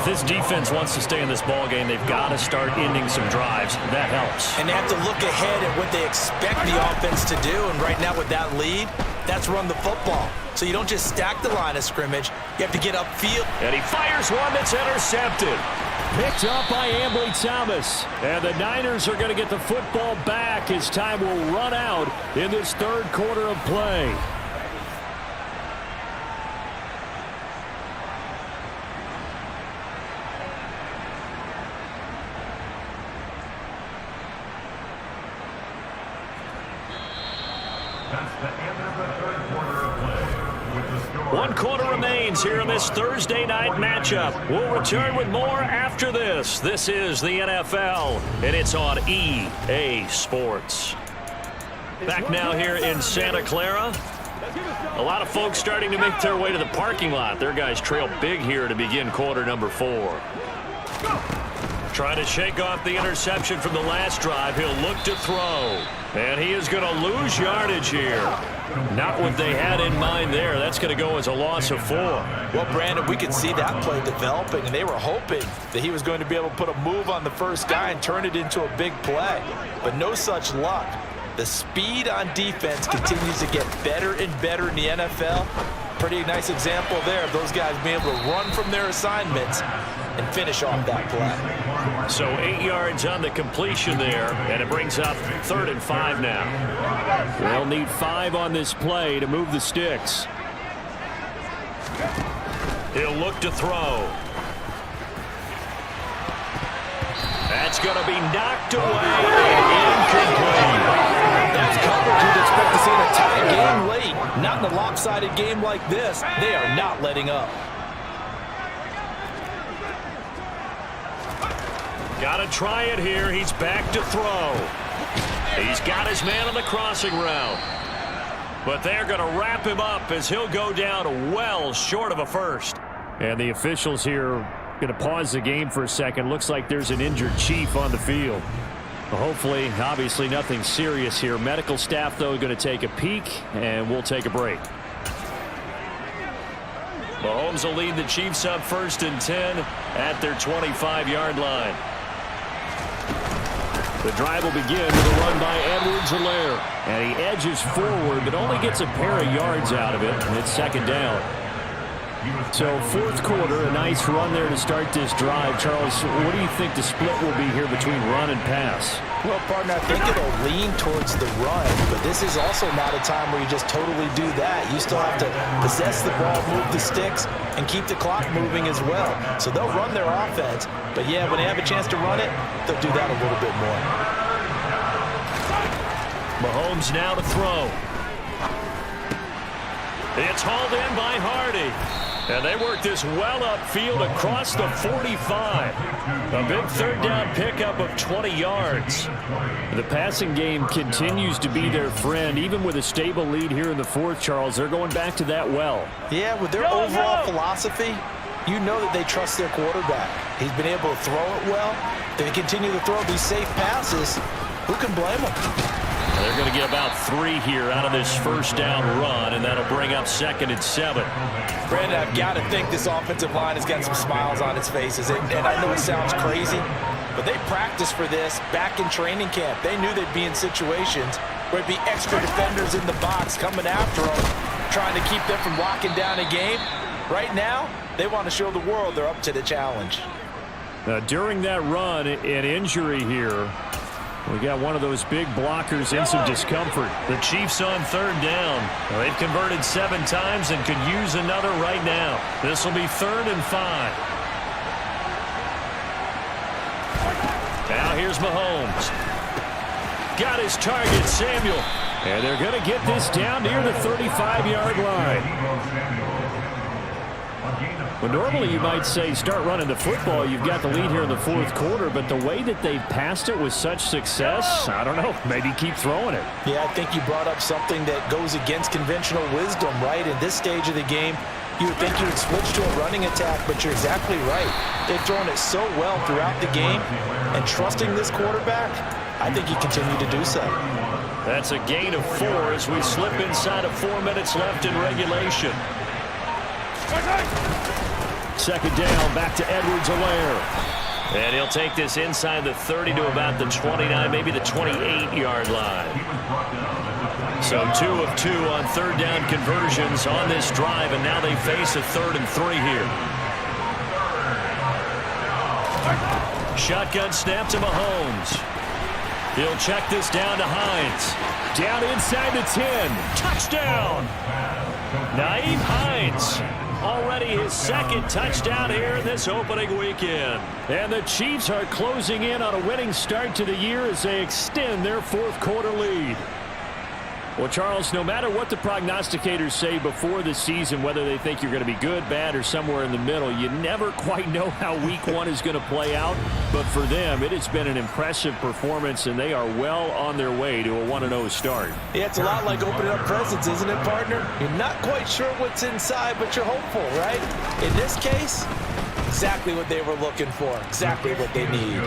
Speaker 2: If this defense wants to stay in this ball game, they've got to start ending some drives. That helps.
Speaker 3: And they have to look ahead at what they expect the offense to do. And right now with that lead, that's run the football. So you don't just stack the line of scrimmage. You have to get upfield.
Speaker 2: And he fires one that's intercepted. Picked up by Ambly Thomas. And the Niners are going to get the football back as time will run out in this 3rd quarter of play. One quarter remains here in this Thursday night matchup. We'll return with more after this. This is the NFL, and it's on EA Sports. Back now here in Santa Clara. A lot of folks starting to make their way to the parking lot. Their guys trail big here to begin quarter number 4. Trying to shake off the interception from the last drive. He'll look to throw. And he is going to lose yardage here. Not what they had in mind there. That's going to go as a loss of 4.
Speaker 3: Well, Brandon, we could see that play developing, and they were hoping that he was going to be able to put a move on the first guy and turn it into a big play. But no such luck. The speed on defense continues to get better and better in the NFL. Pretty nice example there of those guys being able to run from their assignments and finish off that play.
Speaker 2: So 8 yards on the completion there, and it brings up 3rd and 5 now. They'll need 5 on this play to move the sticks. He'll look to throw. That's going to be knocked away and incomplete.
Speaker 3: That's coverage you'd expect to see in a tie game late. Not in a lopsided game like this. They are not letting up.
Speaker 2: Got to try it here. He's back to throw. He's got his man on the crossing route. But they're going to wrap him up as he'll go down well short of a first. And the officials here going to pause the game for a second. Looks like there's an injured Chief on the field. Well, hopefully, obviously nothing serious here. Medical staff, though, going to take a peek, and we'll take a break. Mahomes will lead the Chiefs up 1st and 10 at their 25-yard line. The drive will begin with a run by Edwards-Helaire. And he edges forward, but only gets a pair of yards out of it, and it's 2nd down. So fourth quarter, a nice run there to start this drive. Charles, what do you think the split will be here between run and pass?
Speaker 3: Well, partner, I think it'll lean towards the run, but this is also not a time where you just totally do that. You still have to possess the ball, move the sticks, and keep the clock moving as well. So they'll run their offense, but yeah, when they have a chance to run it, they'll do that a little bit more.
Speaker 2: Mahomes now to throw. It's hauled in by Hardy. And they work this well upfield across the 45. A big third down pickup of 20 yards. The passing game continues to be their friend. Even with a stable lead here in the fourth, Charles, they're going back to that well.
Speaker 3: Yeah, with their overall philosophy, you know that they trust their quarterback. He's been able to throw it well. They continue to throw these safe passes. Who can blame them?
Speaker 2: They're going to get about 3 here out of this first down run, and that'll bring up 2nd and 7.
Speaker 3: Brandon, I've got to think this offensive line has got some smiles on its faces. And I know it sounds crazy, but they practiced for this back in training camp. They knew they'd be in situations where it'd be extra defenders in the box coming after them, trying to keep them from locking down a game. Right now, they want to show the world they're up to the challenge.
Speaker 2: During that run, an injury here. We got one of those big blockers in some discomfort. The Chiefs on third down. They've converted 7 times and could use another right now. This will be 3rd and 5. Now here's Mahomes. Got his target, Samuel. And they're going to get this down near the 35-yard line. Well, normally you might say start running the football. You've got the lead here in the fourth quarter, but the way that they've passed it with such success, I don't know, maybe keep throwing it.
Speaker 3: Yeah, I think you brought up something that goes against conventional wisdom, right? In this stage of the game, you would think you would switch to a running attack, but you're exactly right. They've thrown it so well throughout the game, and trusting this quarterback, I think you continue to do so.
Speaker 2: That's a gain of 4 as we slip inside of 4 minutes left in regulation. 2nd down, back to Edwards-Helaire. And he'll take this inside the 30 to about the 29, maybe the 28-yard line. So 2 of 2 on third down conversions on this drive, and now they face a 3rd and 3 here. Shotgun snap to Mahomes. He'll check this down to Hines. Down inside the 10. Touchdown! Nyheim Hines. Already his 2nd touchdown here in this opening weekend. And the Chiefs are closing in on a winning start to the year as they extend their fourth quarter lead. Well, Charles, no matter what the prognosticators say before the season, whether they think you're going to be good, bad, or somewhere in the middle, you never quite know how week 1 is going to play out. But for them, it has been an impressive performance, and they are well on their way to a 1-0 start.
Speaker 3: Yeah, it's a lot like opening up presents, isn't it, partner? You're not quite sure what's inside, but you're hopeful, right? In this case, exactly what they were looking for, exactly what they need.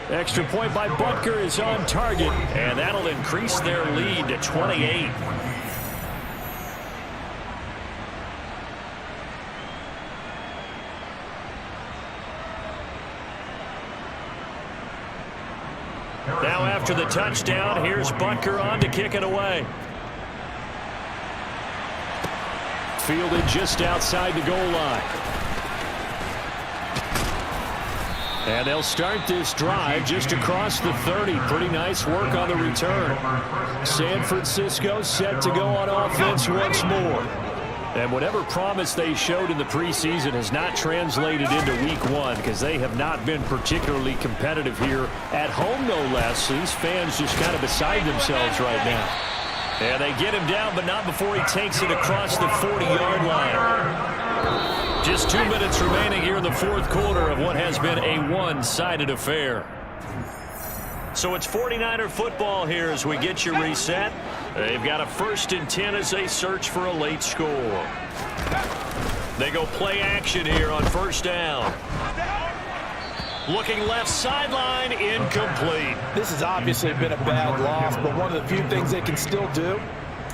Speaker 2: Extra point by Butker is on target, and that'll increase their lead to 28. Now after the touchdown, here's Butker on to kick it away. Fielded just outside the goal line. And they'll start this drive just across the 30. Pretty nice work on the return. San Francisco set to go on offense once more. And whatever promise they showed in the preseason has not translated into week 1 because they have not been particularly competitive here at home, no less. These fans just kind of beside themselves right now. And they get him down, but not before he takes it across the 40-yard line. Just 2 minutes remaining here in the fourth quarter of what has been a one-sided affair. So it's 49er football here as we get you reset. They've got a 1st and 10 as they search for a late score. They go play action here on 1st down. Looking left sideline, incomplete.
Speaker 3: This has obviously been a bad loss, but one of the few things they can still do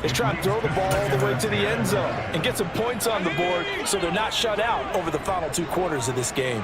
Speaker 3: is try and throw the ball all the way to the end zone and get some points on the board so they're not shut out over the final 2 quarters of this game.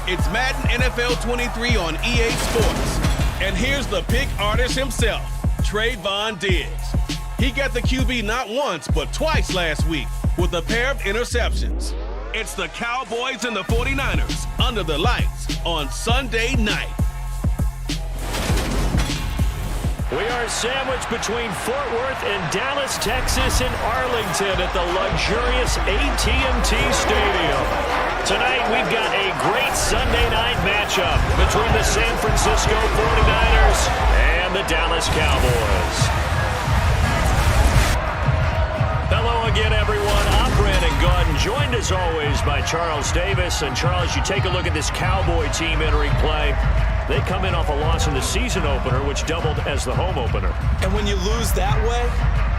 Speaker 1: It's Madden NFL 23 on EA Sports. And here's the pick artist himself, Trayvon Diggs. He got the QB not once, but twice last week with a pair of interceptions. It's the Cowboys and the 49ers under the lights on Sunday night.
Speaker 2: We are sandwiched between Fort Worth and Dallas, Texas, and Arlington at the luxurious AT&T Stadium. Tonight, we've got a great Sunday night matchup between the San Francisco 49ers and the Dallas Cowboys. Hello again, everyone. I'm Brandon Gaudin, joined as always by Charles Davis. And Charles, you take a look at this Cowboy team entering play. They come in off a loss in the season opener, which doubled as the home opener.
Speaker 3: And when you lose that way,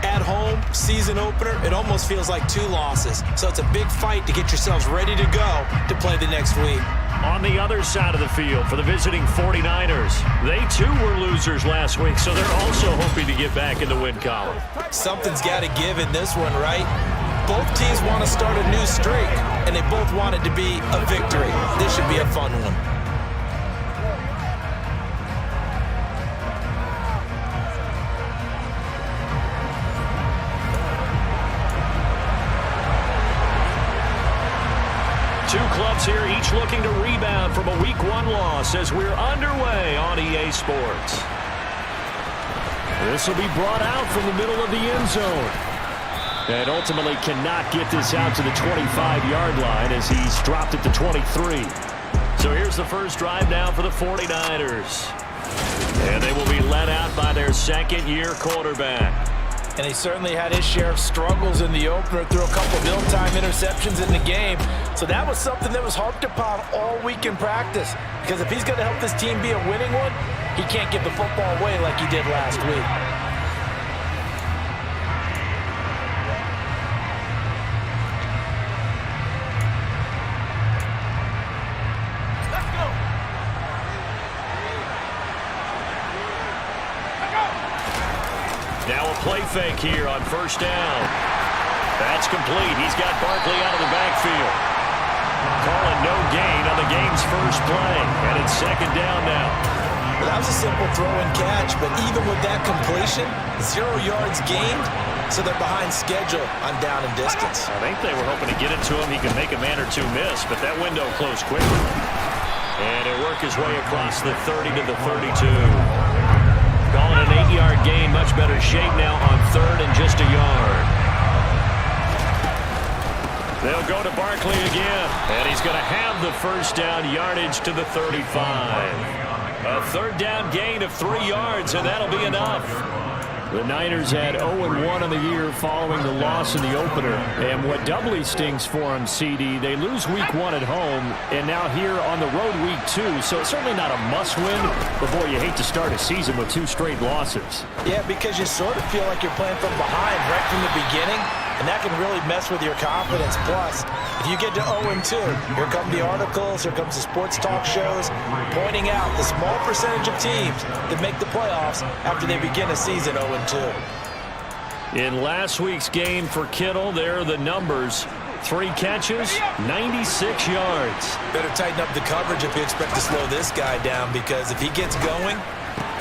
Speaker 3: at home, season opener, it almost feels like 2 losses. So it's a big fight to get yourselves ready to go to play the next week.
Speaker 2: On the other side of the field for the visiting 49ers, they too were losers last week, so they're also hoping to get back in the win column.
Speaker 3: Something's got to give in this one, right? Both teams want to start a new streak, and they both want it to be a victory. This should be a fun one.
Speaker 2: Two clubs here, each looking to rebound from a Week 1 loss as we're underway on EA Sports. This will be brought out from the middle of the end zone. And ultimately cannot get this out to the 25-yard line as he's dropped it to 23. So here's the first drive now for the 49ers. And they will be led out by their second-year quarterback.
Speaker 3: And he certainly had his share of struggles in the opener, threw a couple of ill-timed interceptions in the game. So that was something that was harped upon all week in practice. Because if he's going to help this team be a winning one, he can't give the football away like he did last week.
Speaker 2: Now a play fake here on first down. That's complete. He's got Barkley out of the backfield. Calling no gain on the game's first play. And it's second down now.
Speaker 3: Well, that was a simple throw and catch, but even with that completion, 0 yards gained, so they're behind schedule on down and distance.
Speaker 2: I think they were hoping to get it to him. He could make a man or two miss, but that window closed quickly. And it worked his way across the 30 to the 32. Calling an 8-yard gain, much better shape now on third and just a yard. They'll go to Barkley again, and he's going to have the first down yardage to the 35. A third down gain of 3 yards, and that'll be enough. The Niners had 0-1 on the year following the loss in the opener. And what doubly stings for them, CD, they lose Week 1 at home, and now here on the road Week 2. So it's certainly not a must-win, but boy, you hate to start a season with 2 straight losses.
Speaker 3: Yeah, because you sort of feel like you're playing from behind right from the beginning, and that can really mess with your confidence. Plus, if you get to 0-2, here come the articles, here comes the sports talk shows, pointing out the small percentage of teams that make the playoffs after they begin a season 0-2.
Speaker 2: In last week's game for Kittle, there are the numbers. 3 catches, 96 yards.
Speaker 3: Better tighten up the coverage if you expect to slow this guy down, because if he gets going,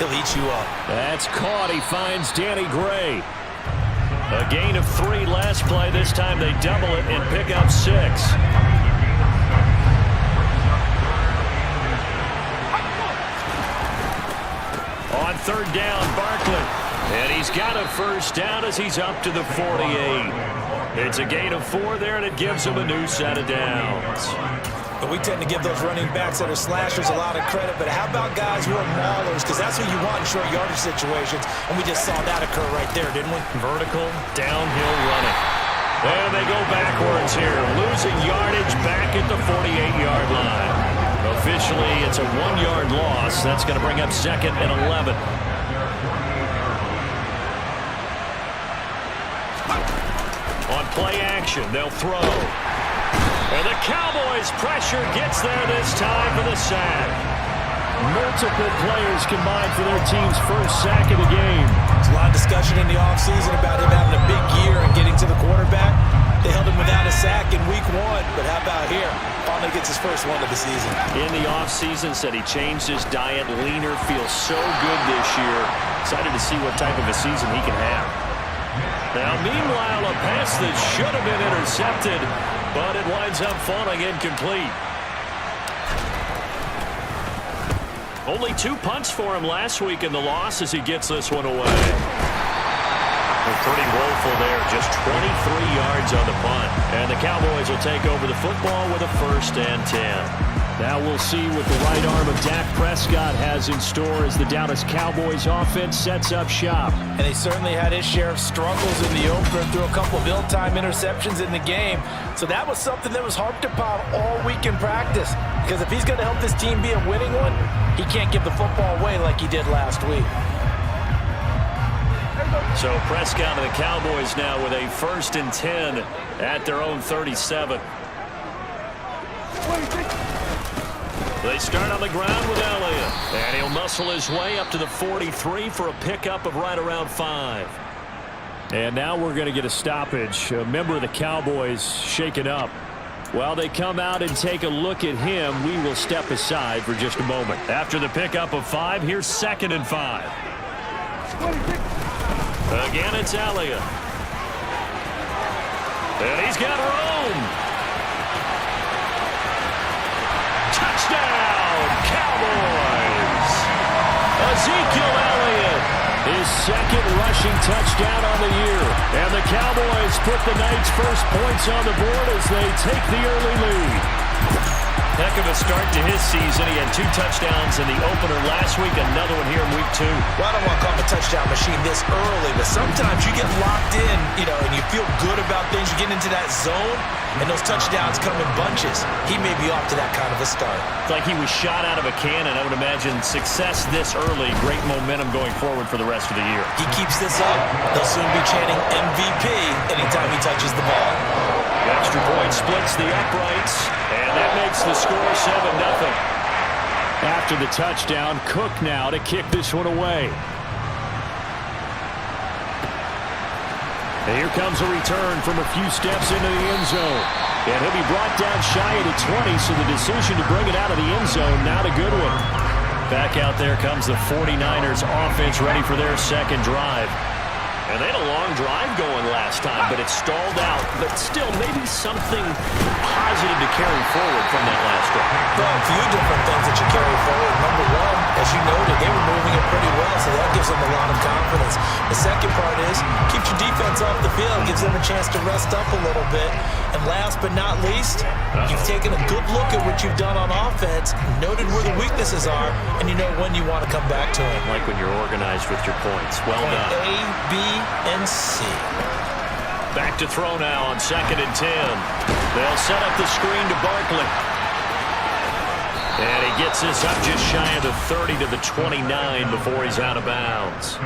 Speaker 3: he'll eat you up.
Speaker 2: That's caught. He finds Danny Gray. A gain of 3 last play. This time they double it and pick up 6. On third down, Barkley. And he's got a first down as he's up to the 48. It's a gain of 4 there, and it gives him a new set of downs.
Speaker 3: But we tend to give those running backs that are slashers a lot of credit, but how about guys who are maulers? Because that's who you want in short yardage situations, and we just saw that occur right there, didn't we?
Speaker 2: Vertical, downhill running. And they go backwards here, losing yardage back at the 48-yard line. Officially, it's a 1-yard loss. That's going to bring up second and 11. On play action, they'll throw. And the Cowboys' pressure gets there this time for the sack. Multiple players combined for their team's first sack of the game.
Speaker 3: There's a lot of discussion in the offseason about him having a big year and getting to the quarterback. They held him without a sack in Week 1, but how about here? Finally gets his first one of the season.
Speaker 2: In the offseason, said he changed his diet, leaner, feels so good this year. Excited to see what type of a season he can have. Now, meanwhile, a pass that should have been intercepted, but it winds up falling incomplete. Only 2 punts for him last week in the loss as he gets this one away. They're pretty woeful there, just 23 yards on the punt. And the Cowboys will take over the football with a 1st and 10. Now we'll see what the right arm of Dak Prescott has in store as the Dallas Cowboys offense sets up shop.
Speaker 3: And he certainly had his share of struggles in the opener, threw a couple of ill-timed interceptions in the game. So that was something that was harped upon all week in practice. Because if he's going to help this team be a winning one, he can't give the football away like he did last week.
Speaker 2: So Prescott and the Cowboys now with a 1st and 10 at their own 37. They start on the ground with Elliott. And he'll muscle his way up to the 43 for a pickup of right around 5.
Speaker 7: And now we're going to get a stoppage. A member of the Cowboys shaken up. While they come out and take a look at him, we will step aside for just a moment.
Speaker 2: After the pickup of 5, here's 2nd and 5. Again, it's Elliott. And he's got room. Touchdown, Cowboys! Ezekiel Elliott, his 2nd rushing touchdown on the year. And the Cowboys put the night's first points on the board as they take the early lead. Heck of a start to his season. He had 2 touchdowns in the opener last week, another one here in week 2.
Speaker 3: Well, I don't want to call him a touchdown machine this early, but sometimes you get locked in, and you feel good about things. You get into that zone, and those touchdowns come in bunches. He may be off to that kind of a start.
Speaker 2: It's like he was shot out of a cannon. I would imagine success this early, great momentum going forward for the rest of the year.
Speaker 3: He keeps this up, they'll soon be chanting MVP anytime he touches the ball.
Speaker 2: The extra point splits the uprights, and that makes the score 7-0.
Speaker 7: After the touchdown, Cook now to kick this one away. And here comes a return from a few steps into the end zone. And he'll be brought down shy of the 20, so the decision to bring it out of the end zone, not a good one.
Speaker 2: Back out there comes the 49ers offense ready for their 2nd drive. And they had a long drive going last time, but it stalled out. But still, maybe something positive to carry forward from that last drive.
Speaker 3: Well, a few different things that you carry forward. Number one, as you noted, they were moving it pretty well, so that gives them a lot of confidence. The second part is, keeps your defense off the field, gives them a chance to rest up a little bit. And last but not least, you've taken a good look at what you've done on offense, noted where the weaknesses are, and you know when you want to come back to it.
Speaker 2: Like when you're organized with your points. Well done.
Speaker 3: A, B, and C.
Speaker 2: Back to throw now on 2nd and 10. They'll set up the screen to Barkley. And he gets this up just shy of the 30 to the 29 before he's out of bounds.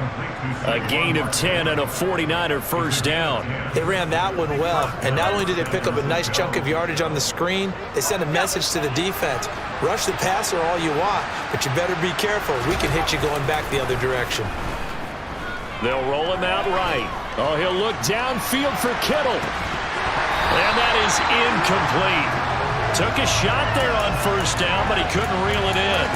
Speaker 2: A gain of 10 and a 49er 1st down.
Speaker 3: They ran that one well, and not only did they pick up a nice chunk of yardage on the screen, they sent a message to the defense. Rush the passer all you want, but you better be careful. We can hit you going back the other direction.
Speaker 2: They'll roll him out right.
Speaker 7: Oh, he'll look downfield for Kittle.
Speaker 2: And that is incomplete. Took a shot there on 1st down, but he couldn't reel it in.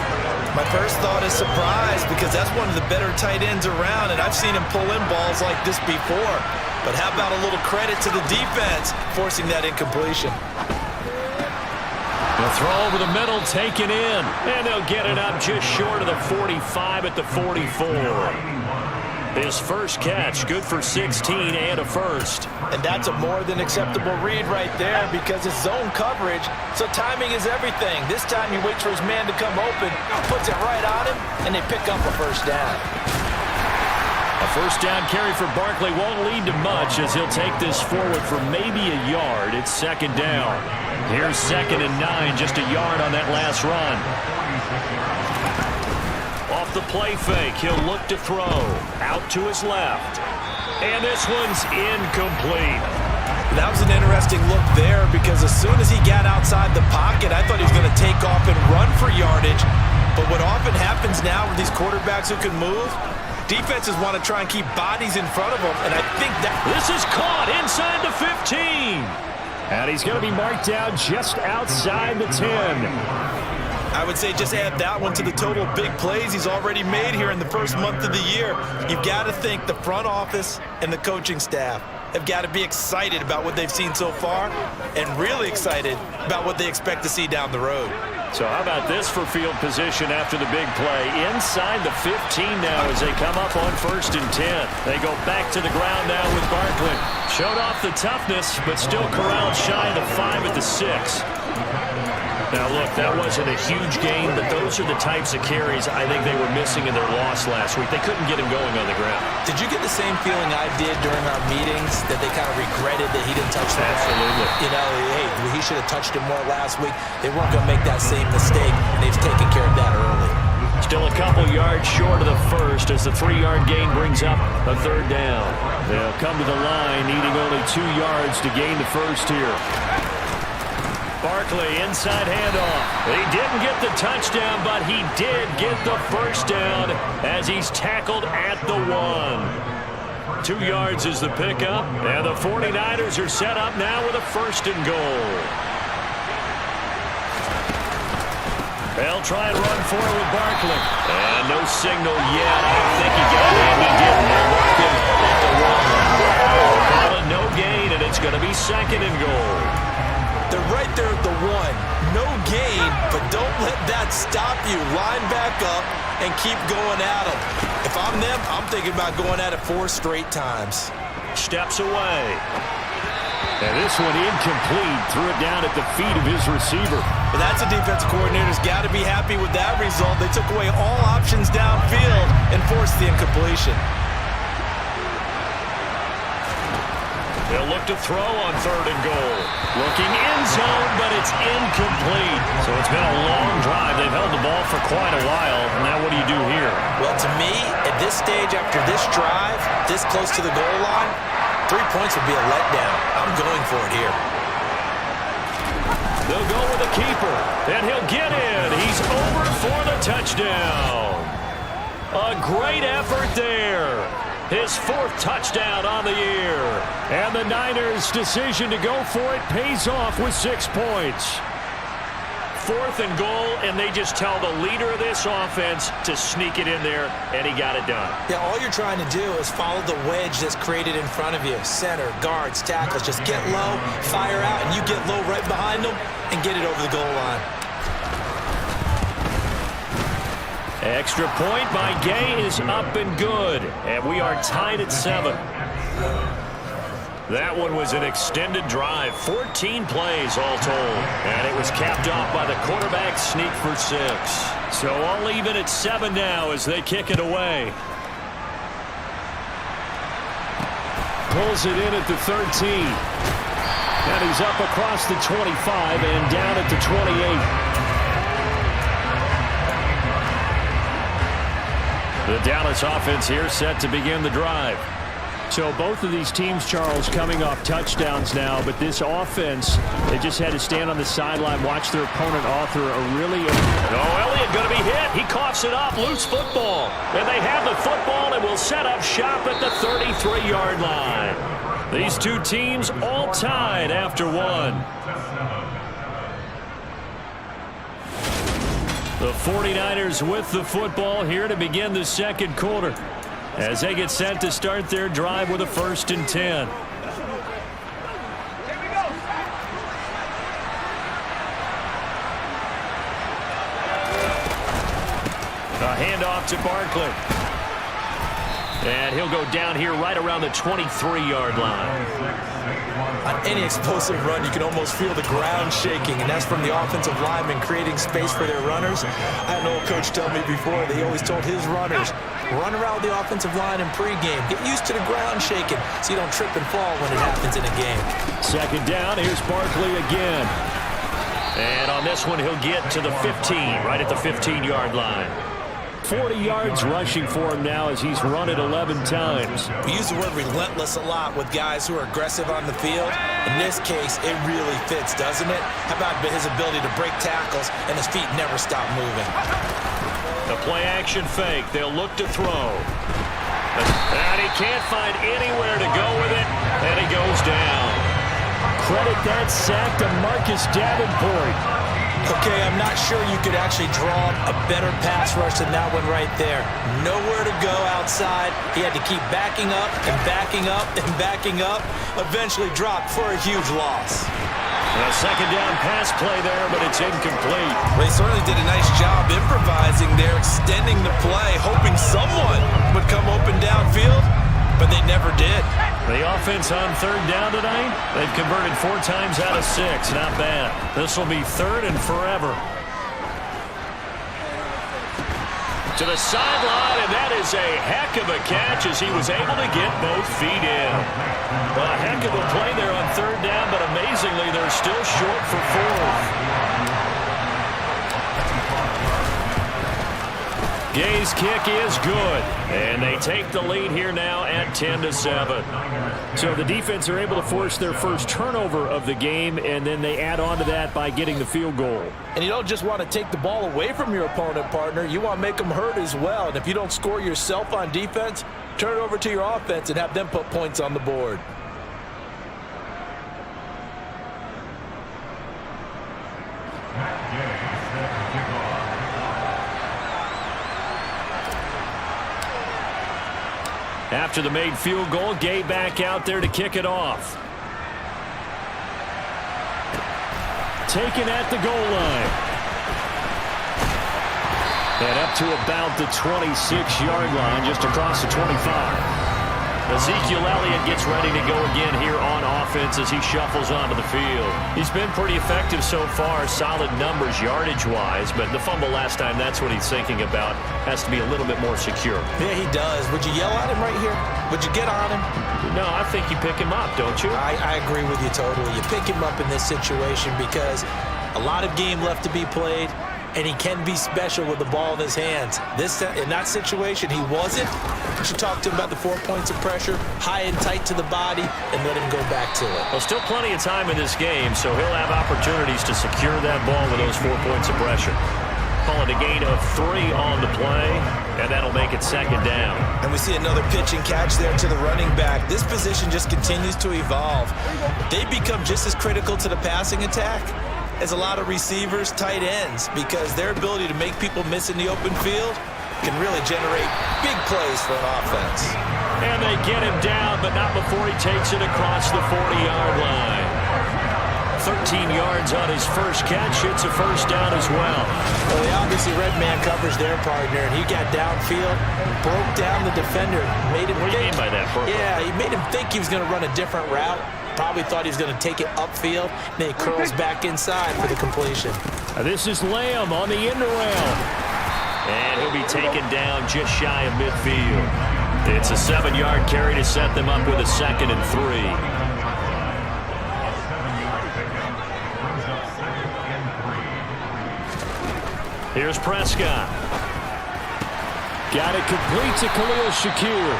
Speaker 3: My first thought is surprise, because that's one of the better tight ends around, and I've seen him pull in balls like this before. But how about a little credit to the defense forcing that incompletion?
Speaker 2: The throw over the middle taken in, and they'll get it up just short of the 45 at the 44. His first catch, good for 16 and a 1st.
Speaker 3: And that's a more than acceptable read right there, because it's zone coverage, so timing is everything. This time he waits for his man to come open, puts it right on him, and they pick up a 1st down.
Speaker 2: A 1st down carry for Barkley won't lead to much as he'll take this forward for maybe a yard. It's 2nd down. Here's 2nd and 9, just a yard on that last run. Off the play fake, he'll look to throw. Out to his left. And this one's incomplete.
Speaker 3: That was an interesting look there, because as soon as he got outside the pocket, I thought he was going to take off and run for yardage. But what often happens now with these quarterbacks who can move, defenses want to try and keep bodies in front of them, and I think that...
Speaker 2: This is caught inside the 15.
Speaker 7: And he's going to be marked down just outside the 10.
Speaker 3: I would say just add that one to the total big plays he's already made here in the first month of the year. You've got to thank the front office and the coaching staff. have got to be excited about what they've seen so far and really excited about what they expect to see down the road.
Speaker 7: So how about this for field position after the big play? Inside the 15 now as they come up on 1st and 10. They go back to the ground now with Barkley. Showed off the toughness, but still corralled shy of the 5 at the 6. Now, look, that wasn't a huge gain, but those are the types of carries I think they were missing in their loss last week. They couldn't get him going on the ground.
Speaker 3: Did you get the same feeling I did during our meetings, that they kind of regretted that he didn't touch the ball?
Speaker 7: Absolutely.
Speaker 3: You know, hey, he should have touched it more last week. They weren't going to make that same mistake, and they've taken care of that early.
Speaker 7: Still a couple yards short of the first as the 3-yard gain brings up a 3rd down. They'll come to the line, needing only 2 yards to gain the first here. Barkley, inside handoff. He didn't get the touchdown, but he did get the first down as he's tackled at the 1. 2 yards is the pickup, and the 49ers are set up now with a 1st and goal. They'll try and run for it with Barkley. And no signal yet. I don't think he got it. He didn't. They're working at the 1. Call it no gain, and it's going to be 2nd and goal.
Speaker 3: They're right there at the 1. No gain, but don't let that stop you. Line back up and keep going at them. If I'm them, I'm thinking about going at it 4 straight times.
Speaker 7: Steps away. And this one incomplete. Threw it down at the feet of his receiver.
Speaker 3: But that's a defensive coordinator's got to be happy with that result. They took away all options downfield and forced the incompletion.
Speaker 7: They'll look to throw on 3rd and goal. Looking end zone, but it's incomplete. So it's been a long drive. They've held the ball for quite a while. Now what do you do here?
Speaker 3: Well, to me, at this stage after this drive, this close to the goal line, 3 points would be a letdown. I'm going for it here.
Speaker 7: They'll go with the keeper, and he'll get in. He's over for the touchdown. A great effort there. His 4th touchdown on the year. And the Niners' decision to go for it pays off with 6 points. 4th and goal, and they just tell the leader of this offense to sneak it in there, and he got it done.
Speaker 3: Yeah, all you're trying to do is follow the wedge that's created in front of you. Center, guards, tackles. Just get low, fire out, and you get low right behind them and get it over the goal line.
Speaker 7: Extra point by Gay is up and good, and we are tied at 7. That one was an extended drive, 14 plays all told, and it was capped off by the quarterback sneak for 6. So all even at 7 now as they kick it away. Pulls it in at the 13, and he's up across the 25 and down at the 28. The Dallas offense here set to begin the drive. So both of these teams, Charles, coming off touchdowns now, but this offense, they just had to stand on the sideline, watch their opponent author a really... Oh, Elliott going to be hit. He coughs it up. Loose football. And they have the football and will set up shop at the 33-yard line. These two teams all tied after 1. The 49ers with the football here to begin the 2nd quarter as they get set to start their drive with a 1st and 10. A handoff to Barkley. And he'll go down here right around the 23-yard line.
Speaker 3: On any explosive run, you can almost feel the ground shaking, and that's from the offensive linemen creating space for their runners. I had an old coach tell me before that he always told his runners, run around the offensive line in pregame. Get used to the ground shaking so you don't trip and fall when it happens in a game.
Speaker 7: 2nd down, here's Barkley again. And on this one, he'll get to the 15, right at the 15-yard line. 40 yards rushing for him now as he's run it 11 times.
Speaker 3: We use the word relentless a lot with guys who are aggressive on the field. In this case, it really fits, doesn't it? How about his ability to break tackles and his feet never stop moving?
Speaker 7: The play-action fake. They'll look to throw. And he can't find anywhere to go with it, and he goes down. Credit that sack to Marcus Davenport.
Speaker 3: Okay, I'm not sure you could actually draw a better pass rush than that one right there. Nowhere to go outside. He had to keep backing up and backing up and backing up. Eventually dropped for a huge loss.
Speaker 2: A second down pass play there, but it's incomplete.
Speaker 3: They certainly did a nice job improvising there, extending the play, hoping someone would come open downfield, but they never did.
Speaker 2: The offense on third down tonight, they've converted 4 times out of 6. Not bad. This will be third and forever. To the sideline, and that is a heck of a catch as he was able to get both feet in. A heck of a play there on third down, but amazingly, they're still short for 4th. Gay's kick is good, and they take the lead here now at 10-7. So the defense are able to force their first turnover of the game, and then they add on to that by getting the field goal.
Speaker 3: And you don't just want to take the ball away from your opponent, partner. You want to make them hurt as well. And if you don't score yourself on defense, turn it over to your offense and have them put points on the board.
Speaker 2: After the made field goal, Gay back out there to kick it off. Taken at the goal line. And up to about the 26-yard line, just across the 25. Ezekiel Elliott gets ready to go again here on offense as he shuffles onto the field. He's been pretty effective so far, solid numbers yardage-wise, but the fumble last time, that's what he's thinking about. Has to be a little bit more secure.
Speaker 3: Yeah, he does. Would you yell at him right here? Would you get on him?
Speaker 2: No, I think you pick him up, don't you?
Speaker 3: I agree with you totally. You pick him up in this situation because a lot of game left to be played, and he can be special with the ball in his hands. In that situation, he wasn't. You should talk to him about the 4 points of pressure, high and tight to the body, and let him go back to it.
Speaker 2: Well, still plenty of time in this game, so he'll have opportunities to secure that ball with those 4 points of pressure. Call it a gain of 3 on the play, and that'll make it second down.
Speaker 3: And we see another pitch and catch there to the running back. This position just continues to evolve. They become just as critical to the passing attack as a lot of receivers, tight ends, because their ability to make people miss in the open field can really generate big plays for an offense.
Speaker 2: And they get him down, but not before he takes it across the 40-yard line. 13 yards on his first catch. It's a first down as well.
Speaker 3: Well, they obviously read man coverage their partner, and he got downfield, broke down the defender, made him
Speaker 2: What do you mean by that, Burko?
Speaker 3: Yeah, he made him think he was going to run a different route. Probably thought he was going to take it upfield. Then he curls back inside for the completion.
Speaker 2: This is Lamb on the end around. And he'll be taken down just shy of midfield. It's a 7-yard carry to set them up with a 2nd and 3. Here's Prescott. Got it complete to Khalil Shakir.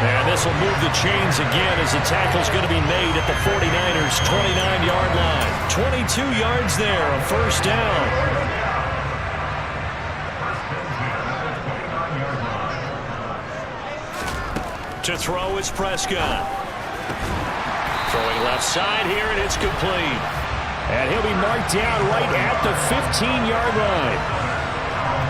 Speaker 2: And this will move the chains again as the tackle's going to be made at the 49ers' 29-yard line. 22 yards there, a first down. To throw is Prescott. Throwing left side here, and it's complete. And he'll be marked down right at the 15-yard line.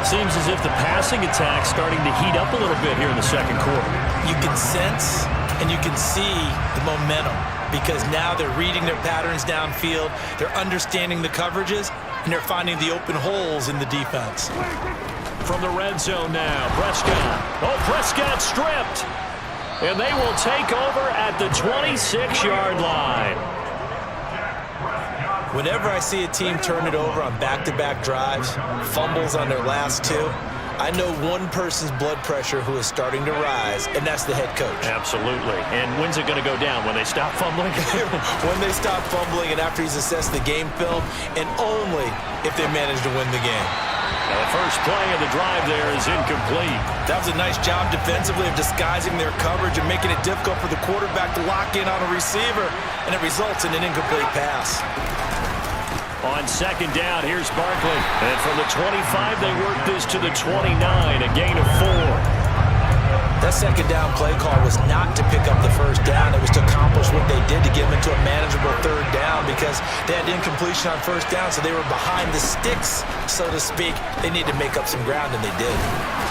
Speaker 2: Seems as if the passing attack's starting to heat up a little bit here in the second quarter.
Speaker 3: You can sense and you can see the momentum because now they're reading their patterns downfield, they're understanding the coverages, and they're finding the open holes in the defense.
Speaker 2: From the red zone now, Prescott. Oh, Prescott stripped. And they will take over at the 26-yard line.
Speaker 3: Whenever I see a team turn it over on back-to-back drives, fumbles on their last 2, I know one person's blood pressure who is starting to rise, and that's the head coach.
Speaker 2: Absolutely. And when's it going to go down? When they stop fumbling?
Speaker 3: When they stop fumbling and after he's assessed the game film, and only if they manage to win the game.
Speaker 2: Now the first play of the drive there is incomplete.
Speaker 3: That was a nice job defensively of disguising their coverage and making it difficult for the quarterback to lock in on a receiver, and it results in an incomplete pass.
Speaker 2: On second down, here's Barkley. And from the 25, they work this to the 29, a gain of 4.
Speaker 3: That second down play call was not to pick up the first down. It was to accomplish what they did to get them into a manageable third down because they had incompletion on first down, so they were behind the sticks, so to speak. They needed to make up some ground, and they did.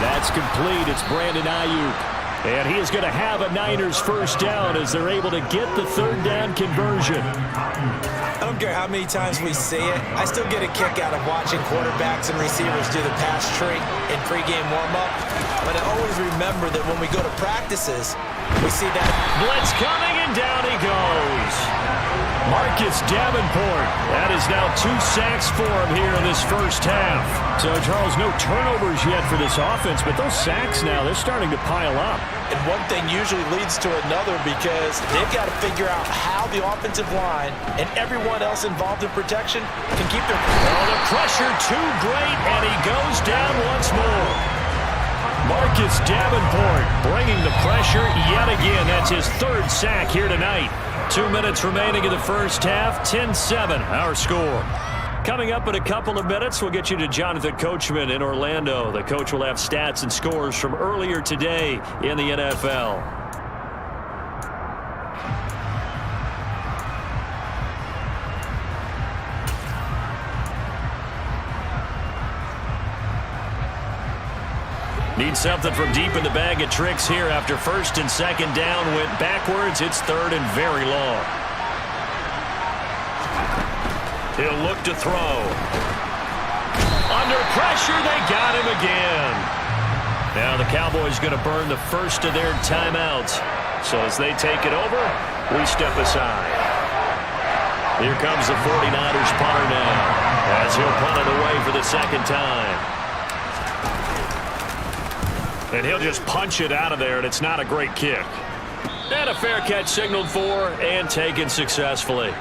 Speaker 7: That's complete. It's Brandon Ayuk. And he is going to have a Niners first down as they're able to get the third down conversion.
Speaker 3: I don't care how many times we say it. I still get a kick out of watching quarterbacks and receivers do the pass tree in pregame warm-up. But I always remember that when we go to practices, we see that
Speaker 7: blitz coming, and down he goes. Marcus Davenport. That is now 2 sacks for him here in this first half. So, Charles, no turnovers yet for this offense, but those sacks now, they're starting to pile up.
Speaker 3: And one thing usually leads to another because they've got to figure out how the offensive line and everyone else involved in protection can keep their...
Speaker 7: Oh, the pressure too great, and he goes down once more. Marcus Davenport bringing the pressure yet again. That's his 3rd sack here tonight. 2 minutes remaining in the first half. 10-7, our score. Coming up in a couple of minutes, we'll get you to Jonathan Coachman in Orlando. The coach will have stats and scores from earlier today in the NFL. Need something from deep in the bag of tricks here after first and second down went backwards. It's 3rd and very long. He'll look to throw. Under pressure, they got him again. Now the Cowboys going to burn the first of their timeouts. So as they take it over, we step aside. Here comes the 49ers punter now as he'll punt it away for the second time. And he'll just punch it out of there, and it's not a great kick. And a fair catch signaled for and taken successfully.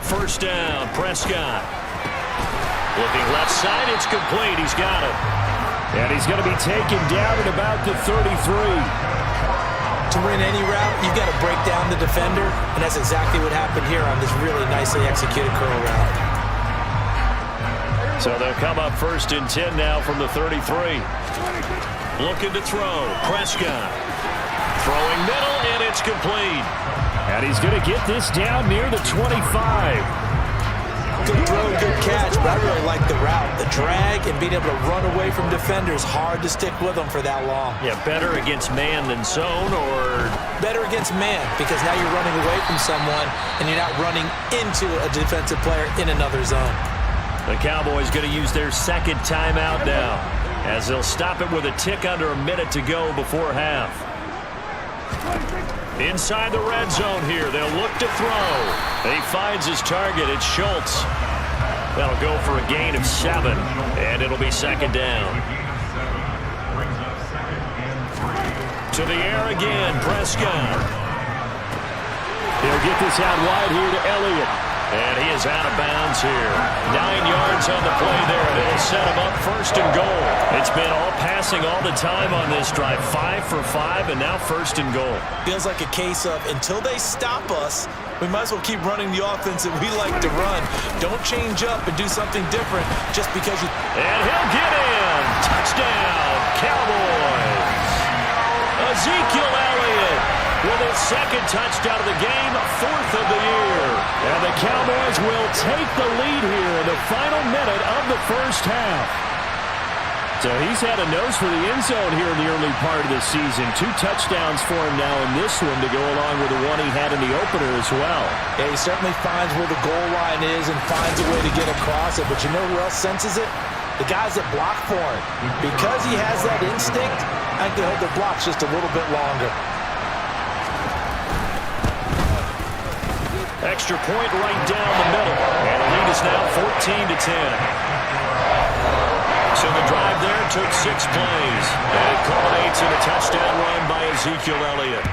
Speaker 7: First down, Prescott. Looking left side, it's complete. He's got it. And he's going to be taken down at about the 33.
Speaker 3: To win any route, you've got to break down the defender, and that's exactly what happened here on this really nicely executed curl route.
Speaker 7: So they'll come up 1st and 10 now from the 33. Looking to throw. Prescott. Throwing middle, and it's complete. And he's going to get this down near the 25.
Speaker 3: Good throw, good catch, but I really like the route. The drag and being able to run away from defenders, hard to stick with them for that long.
Speaker 7: Yeah, better against man than zone, or...
Speaker 3: Better against man, because now you're running away from someone and you're not running into a defensive player in another zone.
Speaker 7: The Cowboys going to use their 2nd timeout now, as they'll stop it with a tick under a minute to go before half. Inside the red zone here, they'll look to throw. He finds his target. It's Schultz. That'll go for a gain of 7, and it'll be 2nd down. To the air again, Prescott. He'll get this out wide here to Elliott. And he is out of bounds here. 9 yards on the play there, and it'll set him up 1st and goal. It's been all passing all the time on this drive. 5 for 5, and now 1st and goal.
Speaker 3: Feels like a case of until they stop us, we might as well keep running the offense that we like to run. Don't change up and do something different just because you...
Speaker 7: And he'll get in. Touchdown, Cowboys. Ezekiel Elliott with his 2nd touchdown of the game, 4th of the year. And the Cowboys will take the lead here in the final minute of the first half. So he's had a nose for the end zone here in the early part of the season. 2 touchdowns for him now in this one to go along with the one he had in the opener as well.
Speaker 3: Yeah, he certainly finds where the goal line is and finds a way to get across it. But you know who else senses it? The guys that block for him. Because he has that instinct, I think they hold their blocks just a little bit longer.
Speaker 7: Extra point right down the middle. And the lead is now 14-10. So the drive there took 6 plays. And it culminates in a touchdown run by Ezekiel Elliott.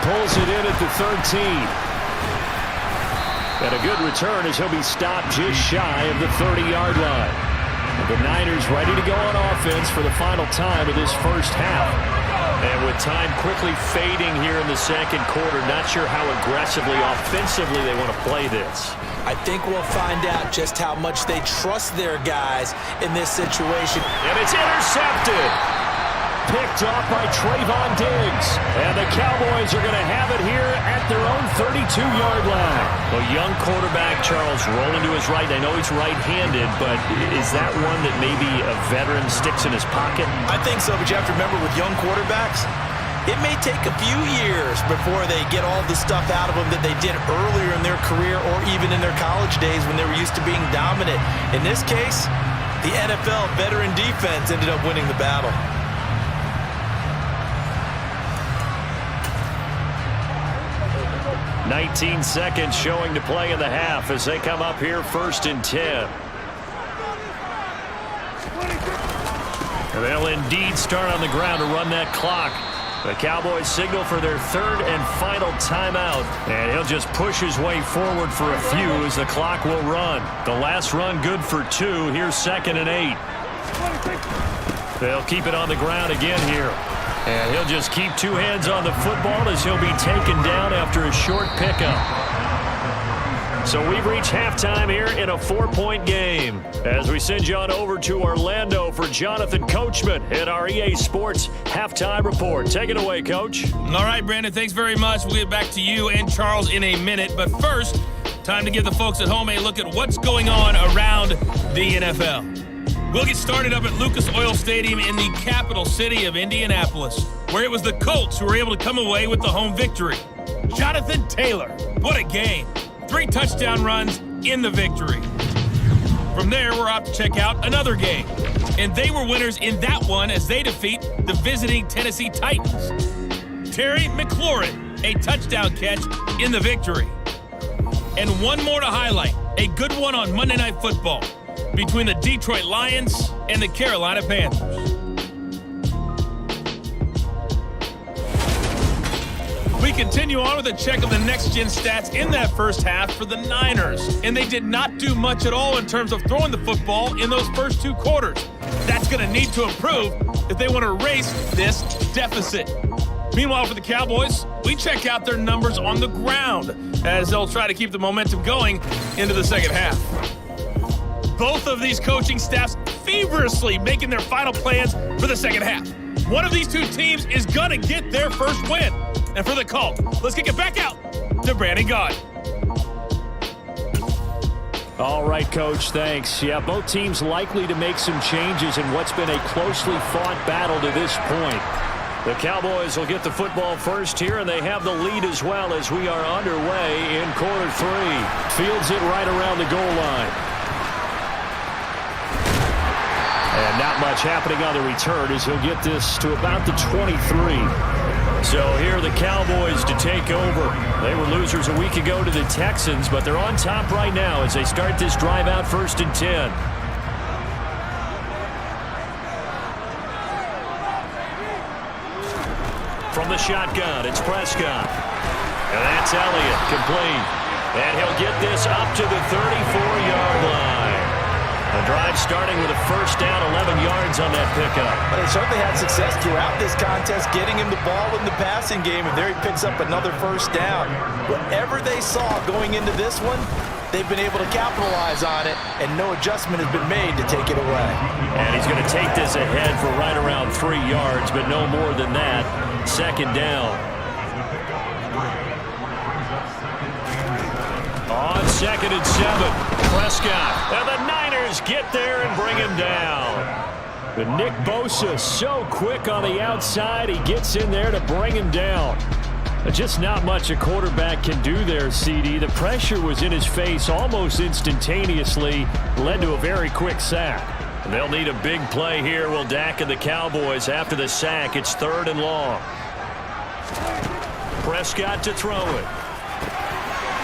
Speaker 7: Pulls it in at the 13. And a good return as he'll be stopped just shy of the 30-yard line. The Niners ready to go on offense for the final time of this first half. And with time quickly fading here in the second quarter, not sure how aggressively, offensively they want to play this.
Speaker 3: I think we'll find out just how much they trust their guys in this situation.
Speaker 7: And it's intercepted. Picked off by Trayvon Diggs. And the Cowboys are going to have it here at their own 32-yard line. A young quarterback, Charles, rolling to his right. I know he's right-handed, but is that one that maybe a veteran sticks in his pocket?
Speaker 3: I think so, but you have to remember with young quarterbacks, it may take a few years before they get all the stuff out of them that they did earlier in their career or even in their college days when they were used to being dominant. In this case, the NFL veteran defense ended up winning the battle.
Speaker 7: 19 seconds showing to play in the half as they come up here 1st and 10. They'll indeed start on the ground to run that clock. The Cowboys signal for their 3rd and final timeout. And he'll just push his way forward for a few as the clock will run. The last run good for 2. Here's 2nd and 8. They'll keep it on the ground again here. And he'll just keep 2 hands on the football as he'll be taken down after a short pickup. So we've reached halftime here in a 4-point game. As we send you on over to Orlando for Jonathan Coachman at our EA Sports Halftime Report. Take it away, Coach.
Speaker 5: All right, Brandon, thanks very much. We'll get back to you and Charles in a minute. But first, time to give the folks at home a look at what's going on around the NFL. We'll get started up at Lucas Oil Stadium in the capital city of Indianapolis, where it was the Colts who were able to come away with the home victory. Jonathan Taylor, what a game. 3 touchdown runs in the victory. From there, we're off to check out another game. And they were winners in that one as they defeat the visiting Tennessee Titans. Terry McLaurin, a touchdown catch in the victory. And one more to highlight, a good one on Monday Night Football between the Detroit Lions and the Carolina Panthers. We continue on with a check of the next-gen stats in that first half for the Niners. And they did not do much at all in terms of throwing the football in those first 2 quarters. That's going to need to improve if they want to erase this deficit. Meanwhile, for the Cowboys, we check out their numbers on the ground as they'll try to keep the momentum going into the second half. Both of these coaching staffs feverishly making their final plans for the second half. One of these 2 teams is going to get their first win. And for the call, let's kick it back out to Brandon Gaudin.
Speaker 7: All right, Coach, thanks. Yeah, both teams likely to make some changes in what's been a closely fought battle to this point. The Cowboys will get the football first here, and they have the lead as well as we are underway in quarter 3. Fields it right around the goal line. And not much happening on the return as he'll get this to about the 23. So here are the Cowboys to take over. They were losers a week ago to the Texans, but they're on top right now as they start this drive out 1st and 10. From the shotgun, it's Prescott. And that's Elliott, complete. And he'll get this up to the 34-yard line. The drive starting with a first down, 11 yards on that pickup.
Speaker 3: They certainly had success throughout this contest, getting him the ball in the passing game, and there he picks up another first down. Whatever they saw going into this one, they've been able to capitalize on it, and no adjustment has been made to take it away.
Speaker 7: And he's going to take this ahead for right around 3 yards, but no more than that. 2nd down. On 2nd and 7. Prescott, and the Niners get there and bring him down. But Nick Bosa so quick on the outside, he gets in there to bring him down. Just not much a quarterback can do there, CD. The pressure was in his face almost instantaneously, led to a very quick sack. And they'll need a big play here, will Dak and the Cowboys after the sack. It's 3rd and long. Prescott to throw it.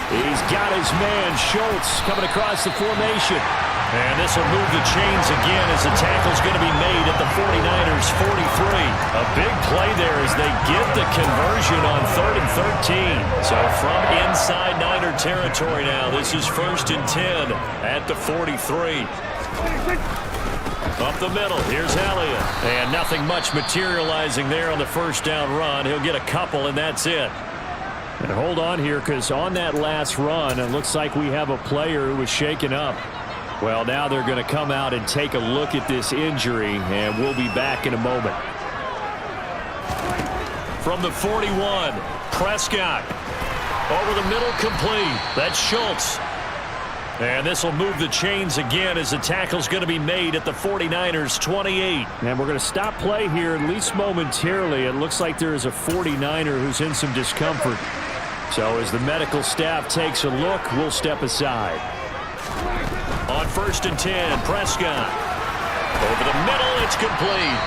Speaker 7: He's got his man, Schultz, coming across the formation. And this will move the chains again as the tackle's going to be made at the 49ers' 43. A big play there as they get the conversion on 3rd and 13. So from inside Niner territory now, this is 1st and 10 at the 43.
Speaker 2: Up the middle, here's Elliott. And nothing much materializing there on the first down run. He'll get a couple, and that's it. And hold on here, because on that last run, it looks like we have a player who was shaken up. Well, now they're going to come out and take a look at this injury, and we'll be back in a moment. From the 41, Prescott. Over the middle, complete. That's Schultz. And this will move the chains again as the tackle's going to be made at the 49ers 28. And we're going to stop play here, at least momentarily. It looks like there is a 49er who's in some discomfort. So as the medical staff takes a look, we'll step aside. On 1st and 10, Prescott. Over the middle, it's complete.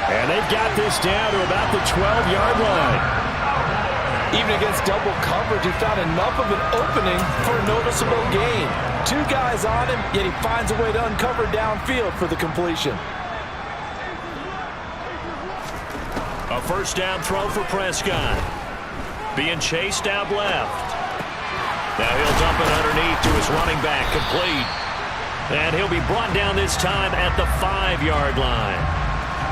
Speaker 2: And they've got this down to about the 12-yard line.
Speaker 3: Even against double coverage, he found enough of an opening for a noticeable gain. 2 guys on him, yet he finds a way to uncover downfield for the completion.
Speaker 2: A first down throw for Prescott. Being chased out left. Now he'll dump it underneath to his running back, complete. And he'll be brought down this time at the 5-yard line.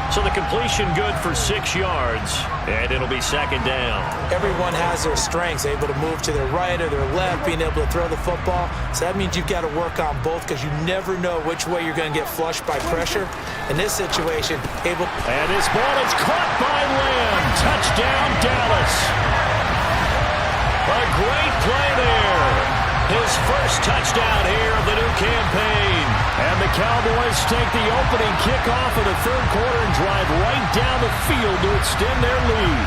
Speaker 2: So the completion good for 6 yards, and it'll be 2nd down.
Speaker 3: Everyone has their strengths, able to move to their right or their left, being able to throw the football. So that means you've got to work on both, because you never know which way you're going to get flushed by pressure. In this situation, able...
Speaker 2: And this ball is caught by Lamb. Touchdown, Dallas. A great play there. His first touchdown here of the new campaign. And the Cowboys take the opening kickoff of the 3rd quarter and drive right down the field to extend their lead.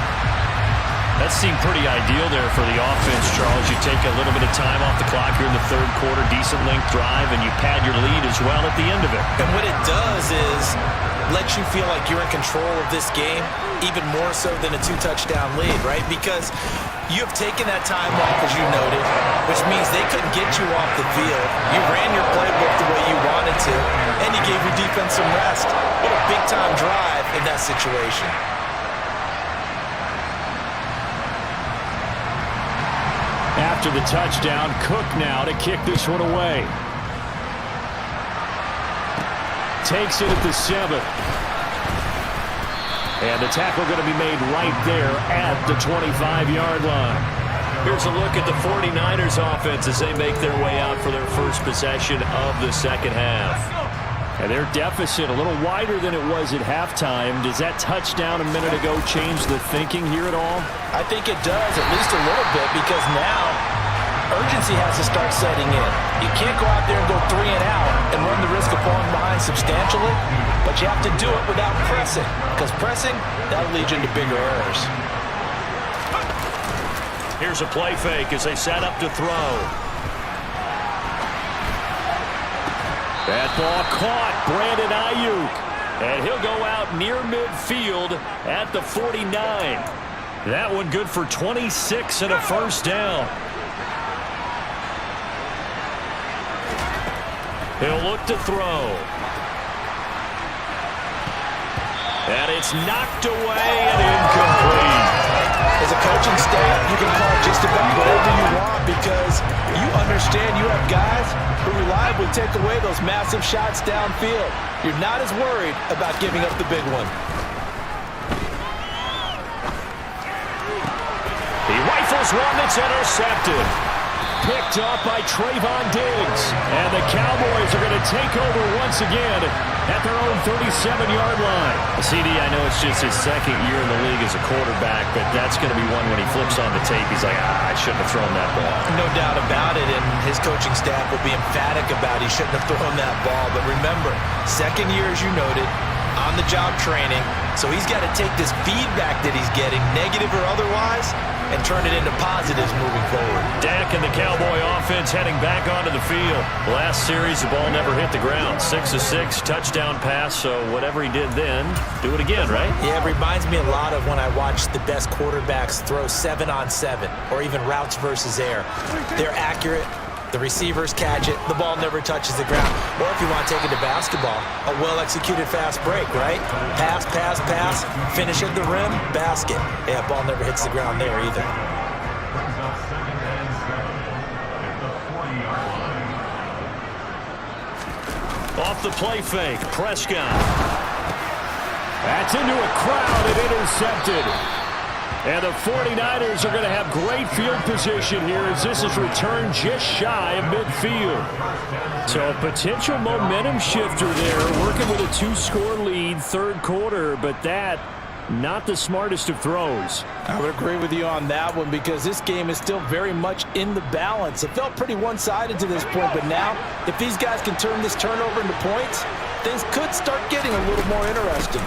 Speaker 2: That seemed pretty ideal there for the offense, Charles. You take a little bit of time off the clock here in the 3rd quarter, decent length drive, and you pad your lead as well at the end of it.
Speaker 3: And what it does is lets you feel like you're in control of this game, even more so than a 2-touchdown lead, right? Because you have taken that time off, as you noted, which means they couldn't get you off the field. You ran your playbook the way you wanted to, and you gave your defense some rest. What a big-time drive in that situation.
Speaker 2: After the touchdown, Cook now to kick this one away. Takes it at the 7. And the tackle going to be made right there at the 25-yard line. Here's a look at the 49ers offense as they make their way out for their first possession of the 2nd half. And their deficit a little wider than it was at halftime. Does that touchdown a minute ago change the thinking here at all?
Speaker 3: I think it does, at least a little bit, because now urgency has to start setting in. You can't go out there and go 3 and out and run the risk of falling behind substantially, but you have to do it without pressing, because pressing, that'll lead you into bigger errors.
Speaker 2: Here's a play fake as they set up to throw. That ball caught, Brandon Ayuk, and he'll go out near midfield at the 49. That one good for 26 and a first down. He'll look to throw. And it's knocked away and incomplete.
Speaker 3: As a coaching staff, you can call just about whatever you want, because you understand you have guys who reliably take away those massive shots downfield. You're not as worried about giving up the big one.
Speaker 2: He rifles one that's intercepted. Picked up by Trayvon Diggs. And the Cowboys are going to take over once again at their own 37-yard line. CD, I know it's just his 2nd year in the league as a quarterback, but that's going to be one when he flips on the tape, he's like, I shouldn't have thrown that ball.
Speaker 3: No doubt about it, and his coaching staff will be emphatic about he shouldn't have thrown that ball. But remember, 2nd year, as you noted, on-the-job training, so he's got to take this feedback that he's getting, negative or otherwise, and turn it into positives moving forward.
Speaker 2: Dak and the Cowboy offense heading back onto the field. Last series, the ball never hit the ground. 6 of 6, touchdown pass, so whatever he did then, do it again, right?
Speaker 3: Yeah, it reminds me a lot of when I watched the best quarterbacks throw 7-on-7, or even routes versus air. They're accurate. The receivers catch it. The ball never touches the ground. Or if you want to take it to basketball, a well-executed fast break, right? Pass, pass, pass, finish at the rim, basket. Yeah, ball never hits the ground there either.
Speaker 6: Brings up 2nd and 7 at the 40-yard line.
Speaker 2: Off the play fake, Prescott.
Speaker 7: That's into a crowd and intercepted. And the 49ers are going to have great field position here as this is returned just shy of midfield. So a potential momentum shifter there, working with a 2-score lead, third quarter, but that not the smartest of throws.
Speaker 3: I would agree with you on that one because this game is still very much in the balance. It felt pretty one-sided to this point, but now if these guys can turn this turnover into points, things could start getting a little more interesting.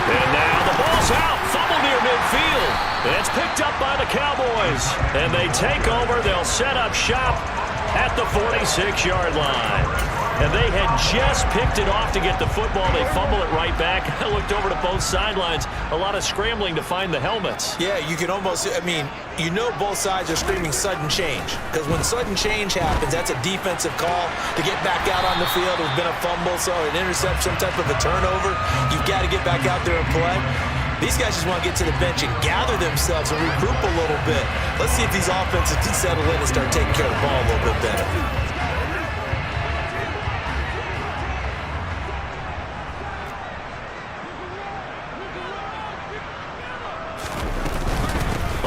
Speaker 2: And now the ball's out. Fumble near midfield. And it's picked up by the Cowboys. And they take over. They'll set up shop at the 46-yard line. And they had just picked it off to get the football. They fumble it right back. I looked over to both sidelines. A lot of scrambling to find the helmets.
Speaker 3: Yeah, you can almost, both sides are screaming sudden change. Because when sudden change happens, that's a defensive call to get back out on the field. There's been a fumble, so an interception, some type of a turnover. You've got to get back out there and play. These guys just want to get to the bench and gather themselves and regroup a little bit. Let's see if these offenses can settle in and start taking care of the ball a little bit better.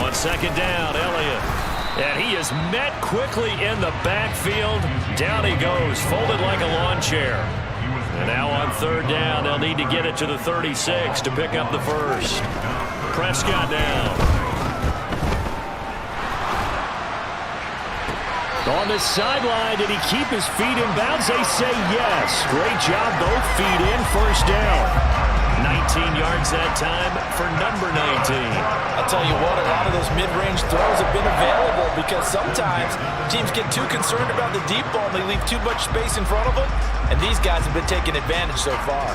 Speaker 2: On second down, Elliott. And he is met quickly in the backfield. Down he goes, folded like a lawn chair. And now on third down, they'll need to get it to the 36 to pick up the first. Prescott down.
Speaker 7: On the sideline, did he keep his feet in bounds? They say yes. Great job, both feet in, first down.
Speaker 2: 19 yards that time for number 19.
Speaker 3: I'll tell you what, a lot of those mid-range throws have been available because sometimes teams get too concerned about the deep ball and they leave too much space in front of them, and these guys have been taking advantage so far.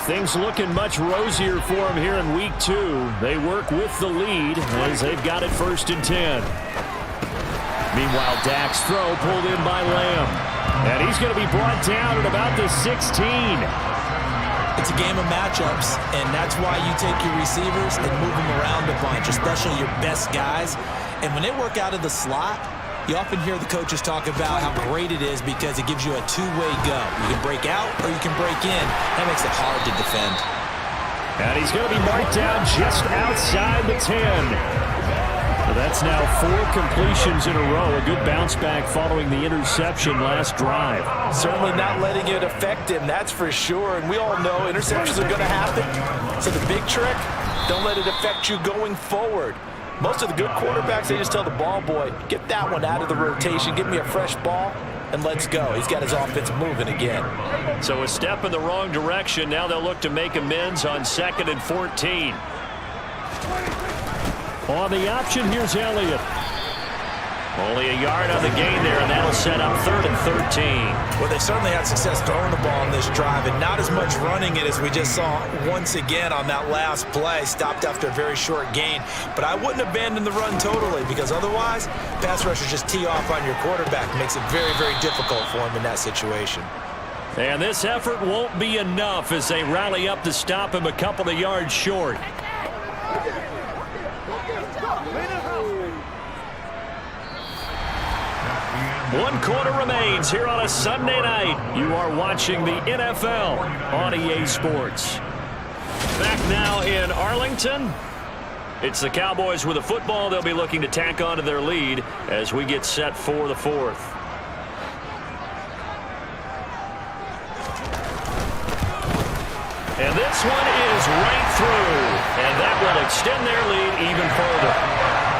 Speaker 7: Things looking much rosier for them here in week 2. They work with the lead as they've got it 1st and 10. Meanwhile, Dak's throw pulled in by Lamb. And he's going to be brought down at about the 16.
Speaker 3: It's a game of matchups, and that's why you take your receivers and move them around a bunch, especially your best guys. And when they work out of the slot, you often hear the coaches talk about how great it is because it gives you a two-way go. You can break out or you can break in. That makes it hard to defend.
Speaker 7: And he's going to be marked down just outside the 10. Well, that's now 4 completions in a row. A good bounce back following the interception last drive.
Speaker 3: Certainly not letting it affect him, that's for sure. And we all know interceptions are going to happen. So the big trick, don't let it affect you going forward. Most of the good quarterbacks, they just tell the ball boy, get that one out of the rotation, give me a fresh ball, and let's go. He's got his offense moving again.
Speaker 2: So a step in the wrong direction. Now they'll look to make amends on 2nd and 14.
Speaker 7: On the option, here's Elliott.
Speaker 2: Only a yard on the gain there, and that'll set up 3rd and 13.
Speaker 3: Well, they certainly had success throwing the ball on this drive, and not as much running it as we just saw once again on that last play. Stopped after a very short gain. But I wouldn't abandon the run totally, because otherwise, pass rushers just tee off on your quarterback. It makes it very, very difficult for him in that situation.
Speaker 2: And this effort won't be enough as they rally up to stop him a couple of yards short. One quarter remains here on a Sunday night. You are watching the NFL on EA Sports. Back now in Arlington. It's the Cowboys with the football. They'll be looking to tack onto their lead as we get set for the 4th. And this one is right through. And that will extend their lead even further.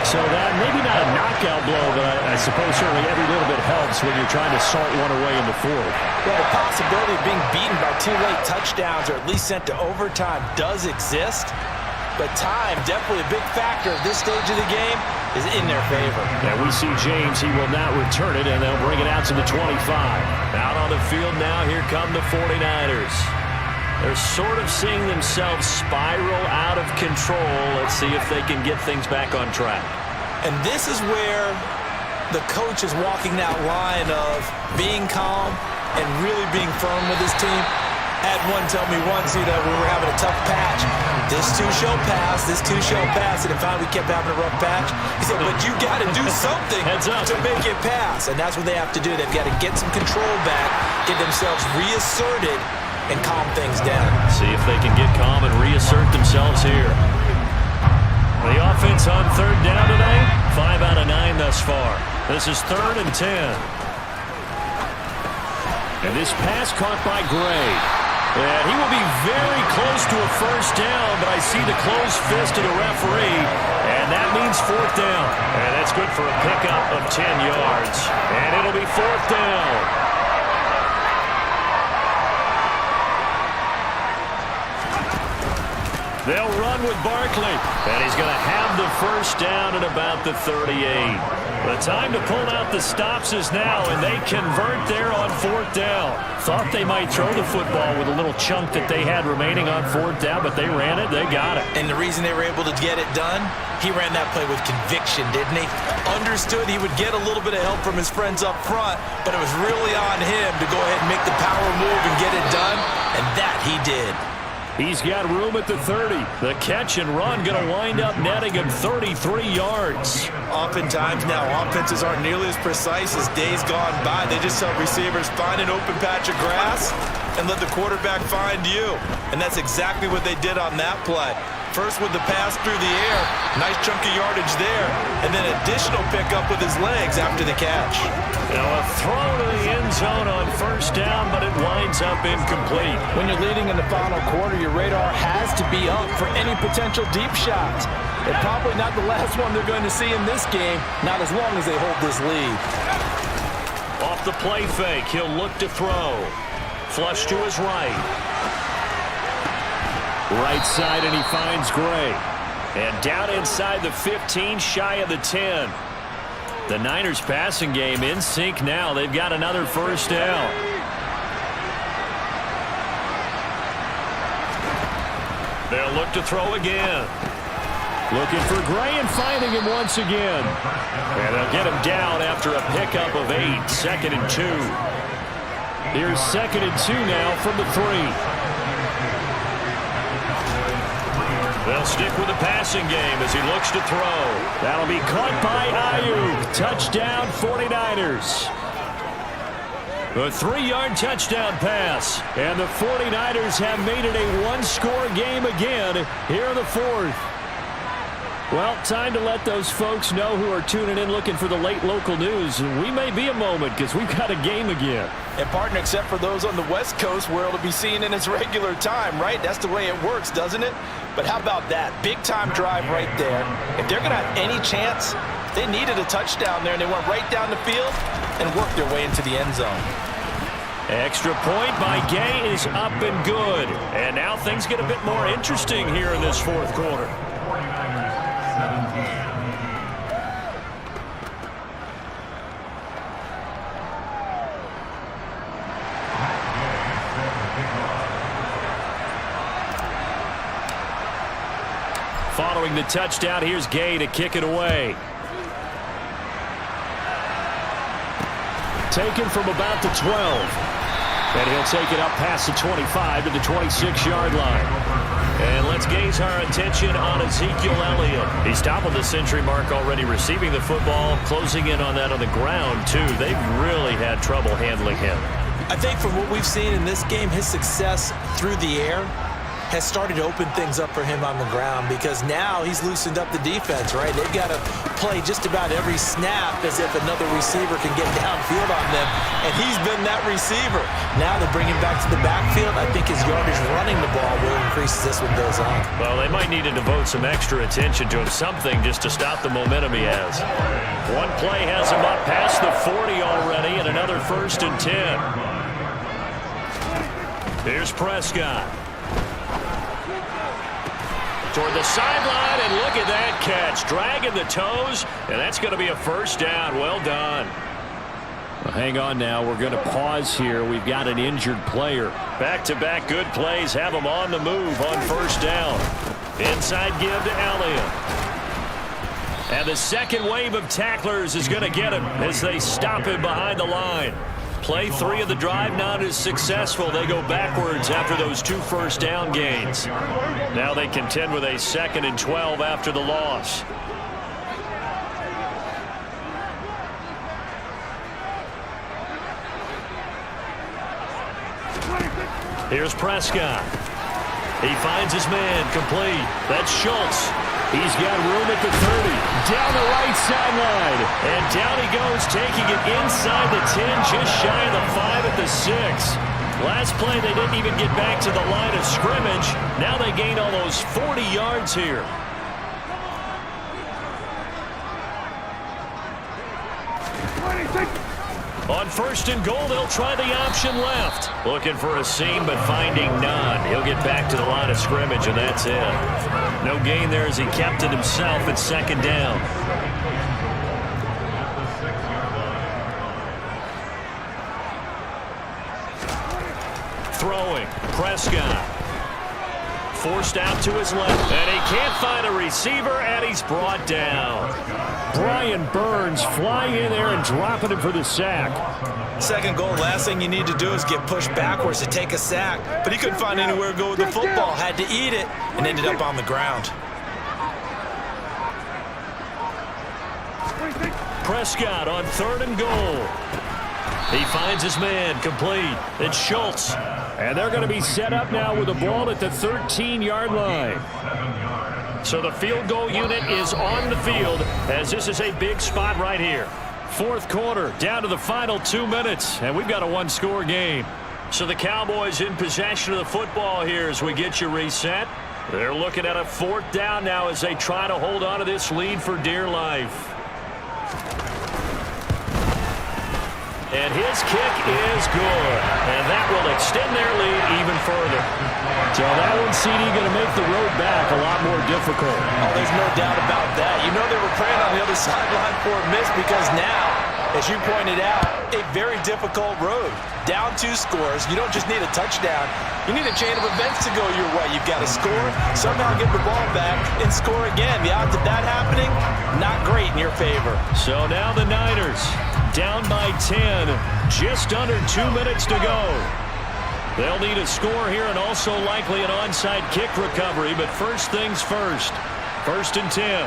Speaker 7: So that maybe not a knockout blow, but I suppose certainly every little bit helps when you're trying to salt one away in the 4th.
Speaker 3: Well, the possibility of being beaten by 2 late touchdowns or at least sent to overtime does exist. But time, definitely a big factor at this stage of the game, is in their favor.
Speaker 7: And we see James, he will not return it, and they'll bring it out to the 25.
Speaker 2: Out on the field now, here come the 49ers. They're sort of seeing themselves spiral out of control. Let's see if they can get things back on track.
Speaker 3: And this is where the coach is walking that line of being calm and really being firm with his team. Had one tell me once, we were having a tough patch. This too shall pass, this too shall pass. And if finally we kept having a rough patch, he said, but you got to do something to make it pass. And that's what they have to do. They've got to get some control back, get themselves reasserted, and calm things down.
Speaker 7: See if they can get calm and reassert themselves here. The offense on third down today, 5 out of 9 thus far. This is 3rd and 10. And this pass caught by Gray. And he will be very close to a first down, but I see the closed fist of the referee, and that means 4th down. And that's good for a pickup of 10 yards. And it'll be 4th down. They'll run with Barkley, and he's going to have the first down at about the 38. The time to pull out the stops is now, and they convert there on 4th down. Thought they might throw the football with a little chunk that they had remaining on 4th down, but they ran it, they got it.
Speaker 3: And the reason they were able to get it done, he ran that play with conviction, didn't he? Understood he would get a little bit of help from his friends up front, but it was really on him to go ahead and make the power move and get it done, and that he did.
Speaker 7: He's got room at the 30. The catch and run going to wind up netting him 33 yards.
Speaker 3: Oftentimes now, offenses aren't nearly as precise as days gone by. They just tell receivers, find an open patch of grass and let the quarterback find you. And that's exactly what they did on that play. First with the pass through the air, nice chunk of yardage there, and then additional pickup with his legs after the catch.
Speaker 7: Now a throw to the end zone on first down, but it winds up incomplete.
Speaker 8: When you're leading in the final quarter, your radar has to be up for any potential deep shots. And probably not the last one they're going to see in this game, not as long as they hold this lead.
Speaker 7: Off the play fake, he'll look to throw. Flush to his right. Right side, and he finds Gray. And down inside the 15, shy of the 10. The Niners passing game in sync now. They've got another first down. They'll look to throw again. Looking for Gray and finding him once again. And they'll get him down after a pickup of 8. 2nd and 2. Here's 2nd and 2 now from the 3. They'll stick with the passing game as he looks to throw. That'll be caught by Ayuk. Touchdown 49ers. A 3-yard touchdown pass. And the 49ers have made it a one-score game again here in the 4th. Well, time to let those folks know who are tuning in looking for the late local news. We may be a moment because we've got a game again.
Speaker 3: And partner, except for those on the West Coast where it'll be seen in its regular time, right? That's the way it works, doesn't it? But how about that? Big-time drive right there. If they're going to have any chance, they needed a touchdown there, and they went right down the field and worked their way into the end zone.
Speaker 7: Extra point by Gay is up and good. And now things get a bit more interesting here in this 4th quarter.
Speaker 6: 49ers 17.
Speaker 7: Following the touchdown, here's Gay to kick it away. Taken from about the 12. And he'll take it up past the 25 to the 26-yard line. And let's gaze our attention on Ezekiel Elliott. He's top of the century mark already receiving the football, closing in on that on the ground, too. They've really had trouble handling him.
Speaker 3: I think from what we've seen in this game, his success through the air has started to open things up for him on the ground because now he's loosened up the defense, right? They've got to play just about every snap as if another receiver can get downfield on them, and he's been that receiver. Now they bring him back to the backfield. I think his yardage running the ball will increase as this one goes on. Well,
Speaker 7: they might need to devote some extra attention to him, something just to stop the momentum he has. One play has him up past the 40 already, and another 1st and 10. Here's Prescott. Toward the sideline, and look at that catch. Dragging the toes, and that's going to be a first down. Well done. Well, hang on now. We're going to pause here. We've got an injured player. Back-to-back good plays have him on the move on first down. Inside give to Elliott. And the second wave of tacklers is going to get him as they stop him behind the line.
Speaker 2: Play 3 of the drive not as successful. They go backwards after those 2 first down gains. Now they contend with a 2nd and 12 after the loss. Here's Prescott. He finds his man complete. That's Schultz. He's got room at the 30. Down the right sideline. And down he goes, taking it inside the 10, just shy of the 5 at the 6. Last play, they didn't even get back to the line of scrimmage. Now they gain almost 40 yards here. On 1st and goal, they'll try the option left. Looking for a seam, but finding none. He'll get back to the line of scrimmage, and that's it. No gain there as he kept it himself at 2nd down. Throwing. Prescott. Forced out to his left, and he can't find a receiver, and he's brought down.
Speaker 7: Brian Burns flying in there and dropping him for the sack.
Speaker 3: 2nd goal, last thing you need to do is get pushed backwards to take a sack. But he couldn't find anywhere to go with the football. Had to eat it and ended up on the ground.
Speaker 2: Prescott on 3rd and goal. He finds his man complete. It's Schultz.
Speaker 7: And they're going to be set up now with the ball at the 13-yard line.
Speaker 2: So the field goal unit is on the field as this is a big spot right here.
Speaker 7: 4th quarter, down to the final 2 minutes, and we've got a 1-score game.
Speaker 2: So the Cowboys in possession of the football here as we get you reset. They're looking at a 4th down now as they try to hold on to this lead for dear life. And his kick is good. And that will extend their lead even further.
Speaker 7: So that one, CD, going to make the road back a lot more difficult.
Speaker 3: Oh, there's no doubt about that. You know they were praying on the other sideline for a miss because now, as you pointed out, a very difficult road. Down 2 scores. You don't just need a touchdown. You need a chain of events to go your way. You've got to score, somehow get the ball back, and score again. The odds of that happening, not great in your favor.
Speaker 2: So now the Niners down by 10. Just under 2 minutes to go. They'll need a score here and also likely an onside kick recovery, but first things first. 1st and 10.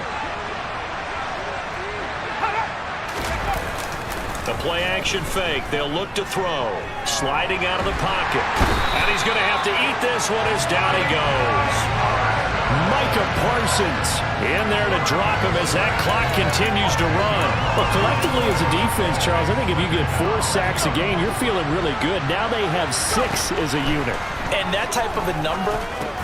Speaker 2: The play action fake. They'll look to throw. Sliding out of the pocket. And he's going to have to eat this one as down he goes.
Speaker 7: Micah Parsons in there to drop him as that clock continues to run. Well, collectively as a defense, Charles, I think if you get 4 sacks a game, you're feeling really good. Now they have 6 as a unit.
Speaker 3: And that type of a number,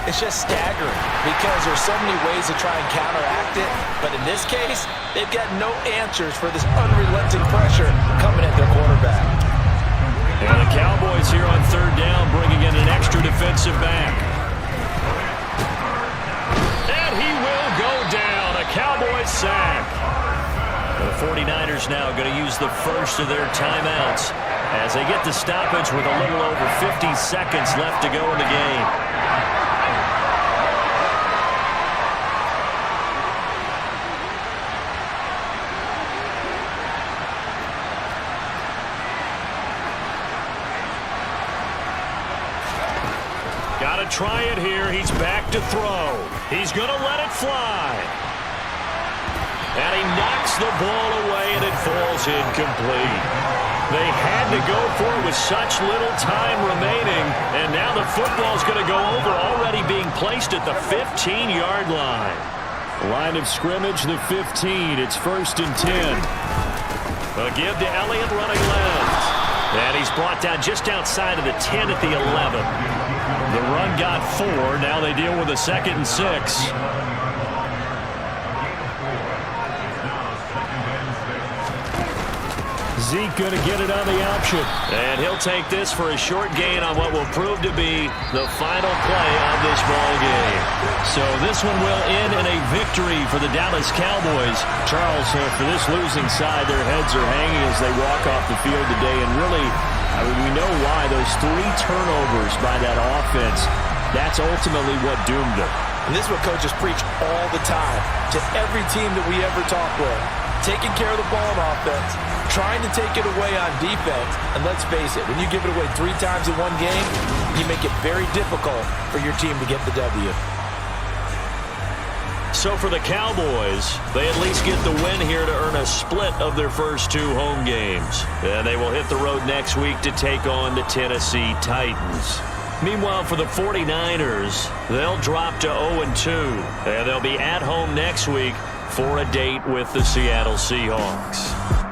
Speaker 3: it's just staggering because there's so many ways to try and counteract it. But in this case, they've got no answers for this unrelenting pressure coming at their quarterback.
Speaker 2: And the Cowboys here on 3rd down bringing in an extra defensive back. He will go down. A Cowboys sack. The 49ers now going to use the first of their timeouts as they get the stoppage with a little over 50 seconds left to go in the game. Got to try it here. He's back to throw. He's going to let it fly. And he knocks the ball away, and it falls incomplete. They had to go for it with such little time remaining, and now the football's going to go over, already being placed at the 15-yard line.
Speaker 7: Line of scrimmage, the 15. It's 1st and 10.
Speaker 2: A give to Elliott running left. And he's brought down just outside of the 10 at the 11. The run got 4. Now they deal with a 2nd and 6.
Speaker 7: Zeke going to get it on the option.
Speaker 2: And he'll take this for a short gain on what will prove to be the final play of this ball game. So this one will end in a victory for the Dallas Cowboys.
Speaker 7: Charles, for this losing side, their heads are hanging as they walk off the field today. And really, I mean, we know why. Those 3 turnovers by that offense, that's ultimately what doomed them.
Speaker 3: And this is what coaches preach all the time to every team that we ever talk with.
Speaker 8: taking care of the ball on offense, trying to take it away on defense, and let's face it, when you give it away 3 times in one game, you make it very difficult for your team to get the W.
Speaker 7: So for the Cowboys, they at least get the win here to earn a split of their first 2 home games. And they will hit the road next week to take on the Tennessee Titans. Meanwhile, for the 49ers, they'll drop to 0-2. And they'll be at home next week for a date with the Seattle Seahawks.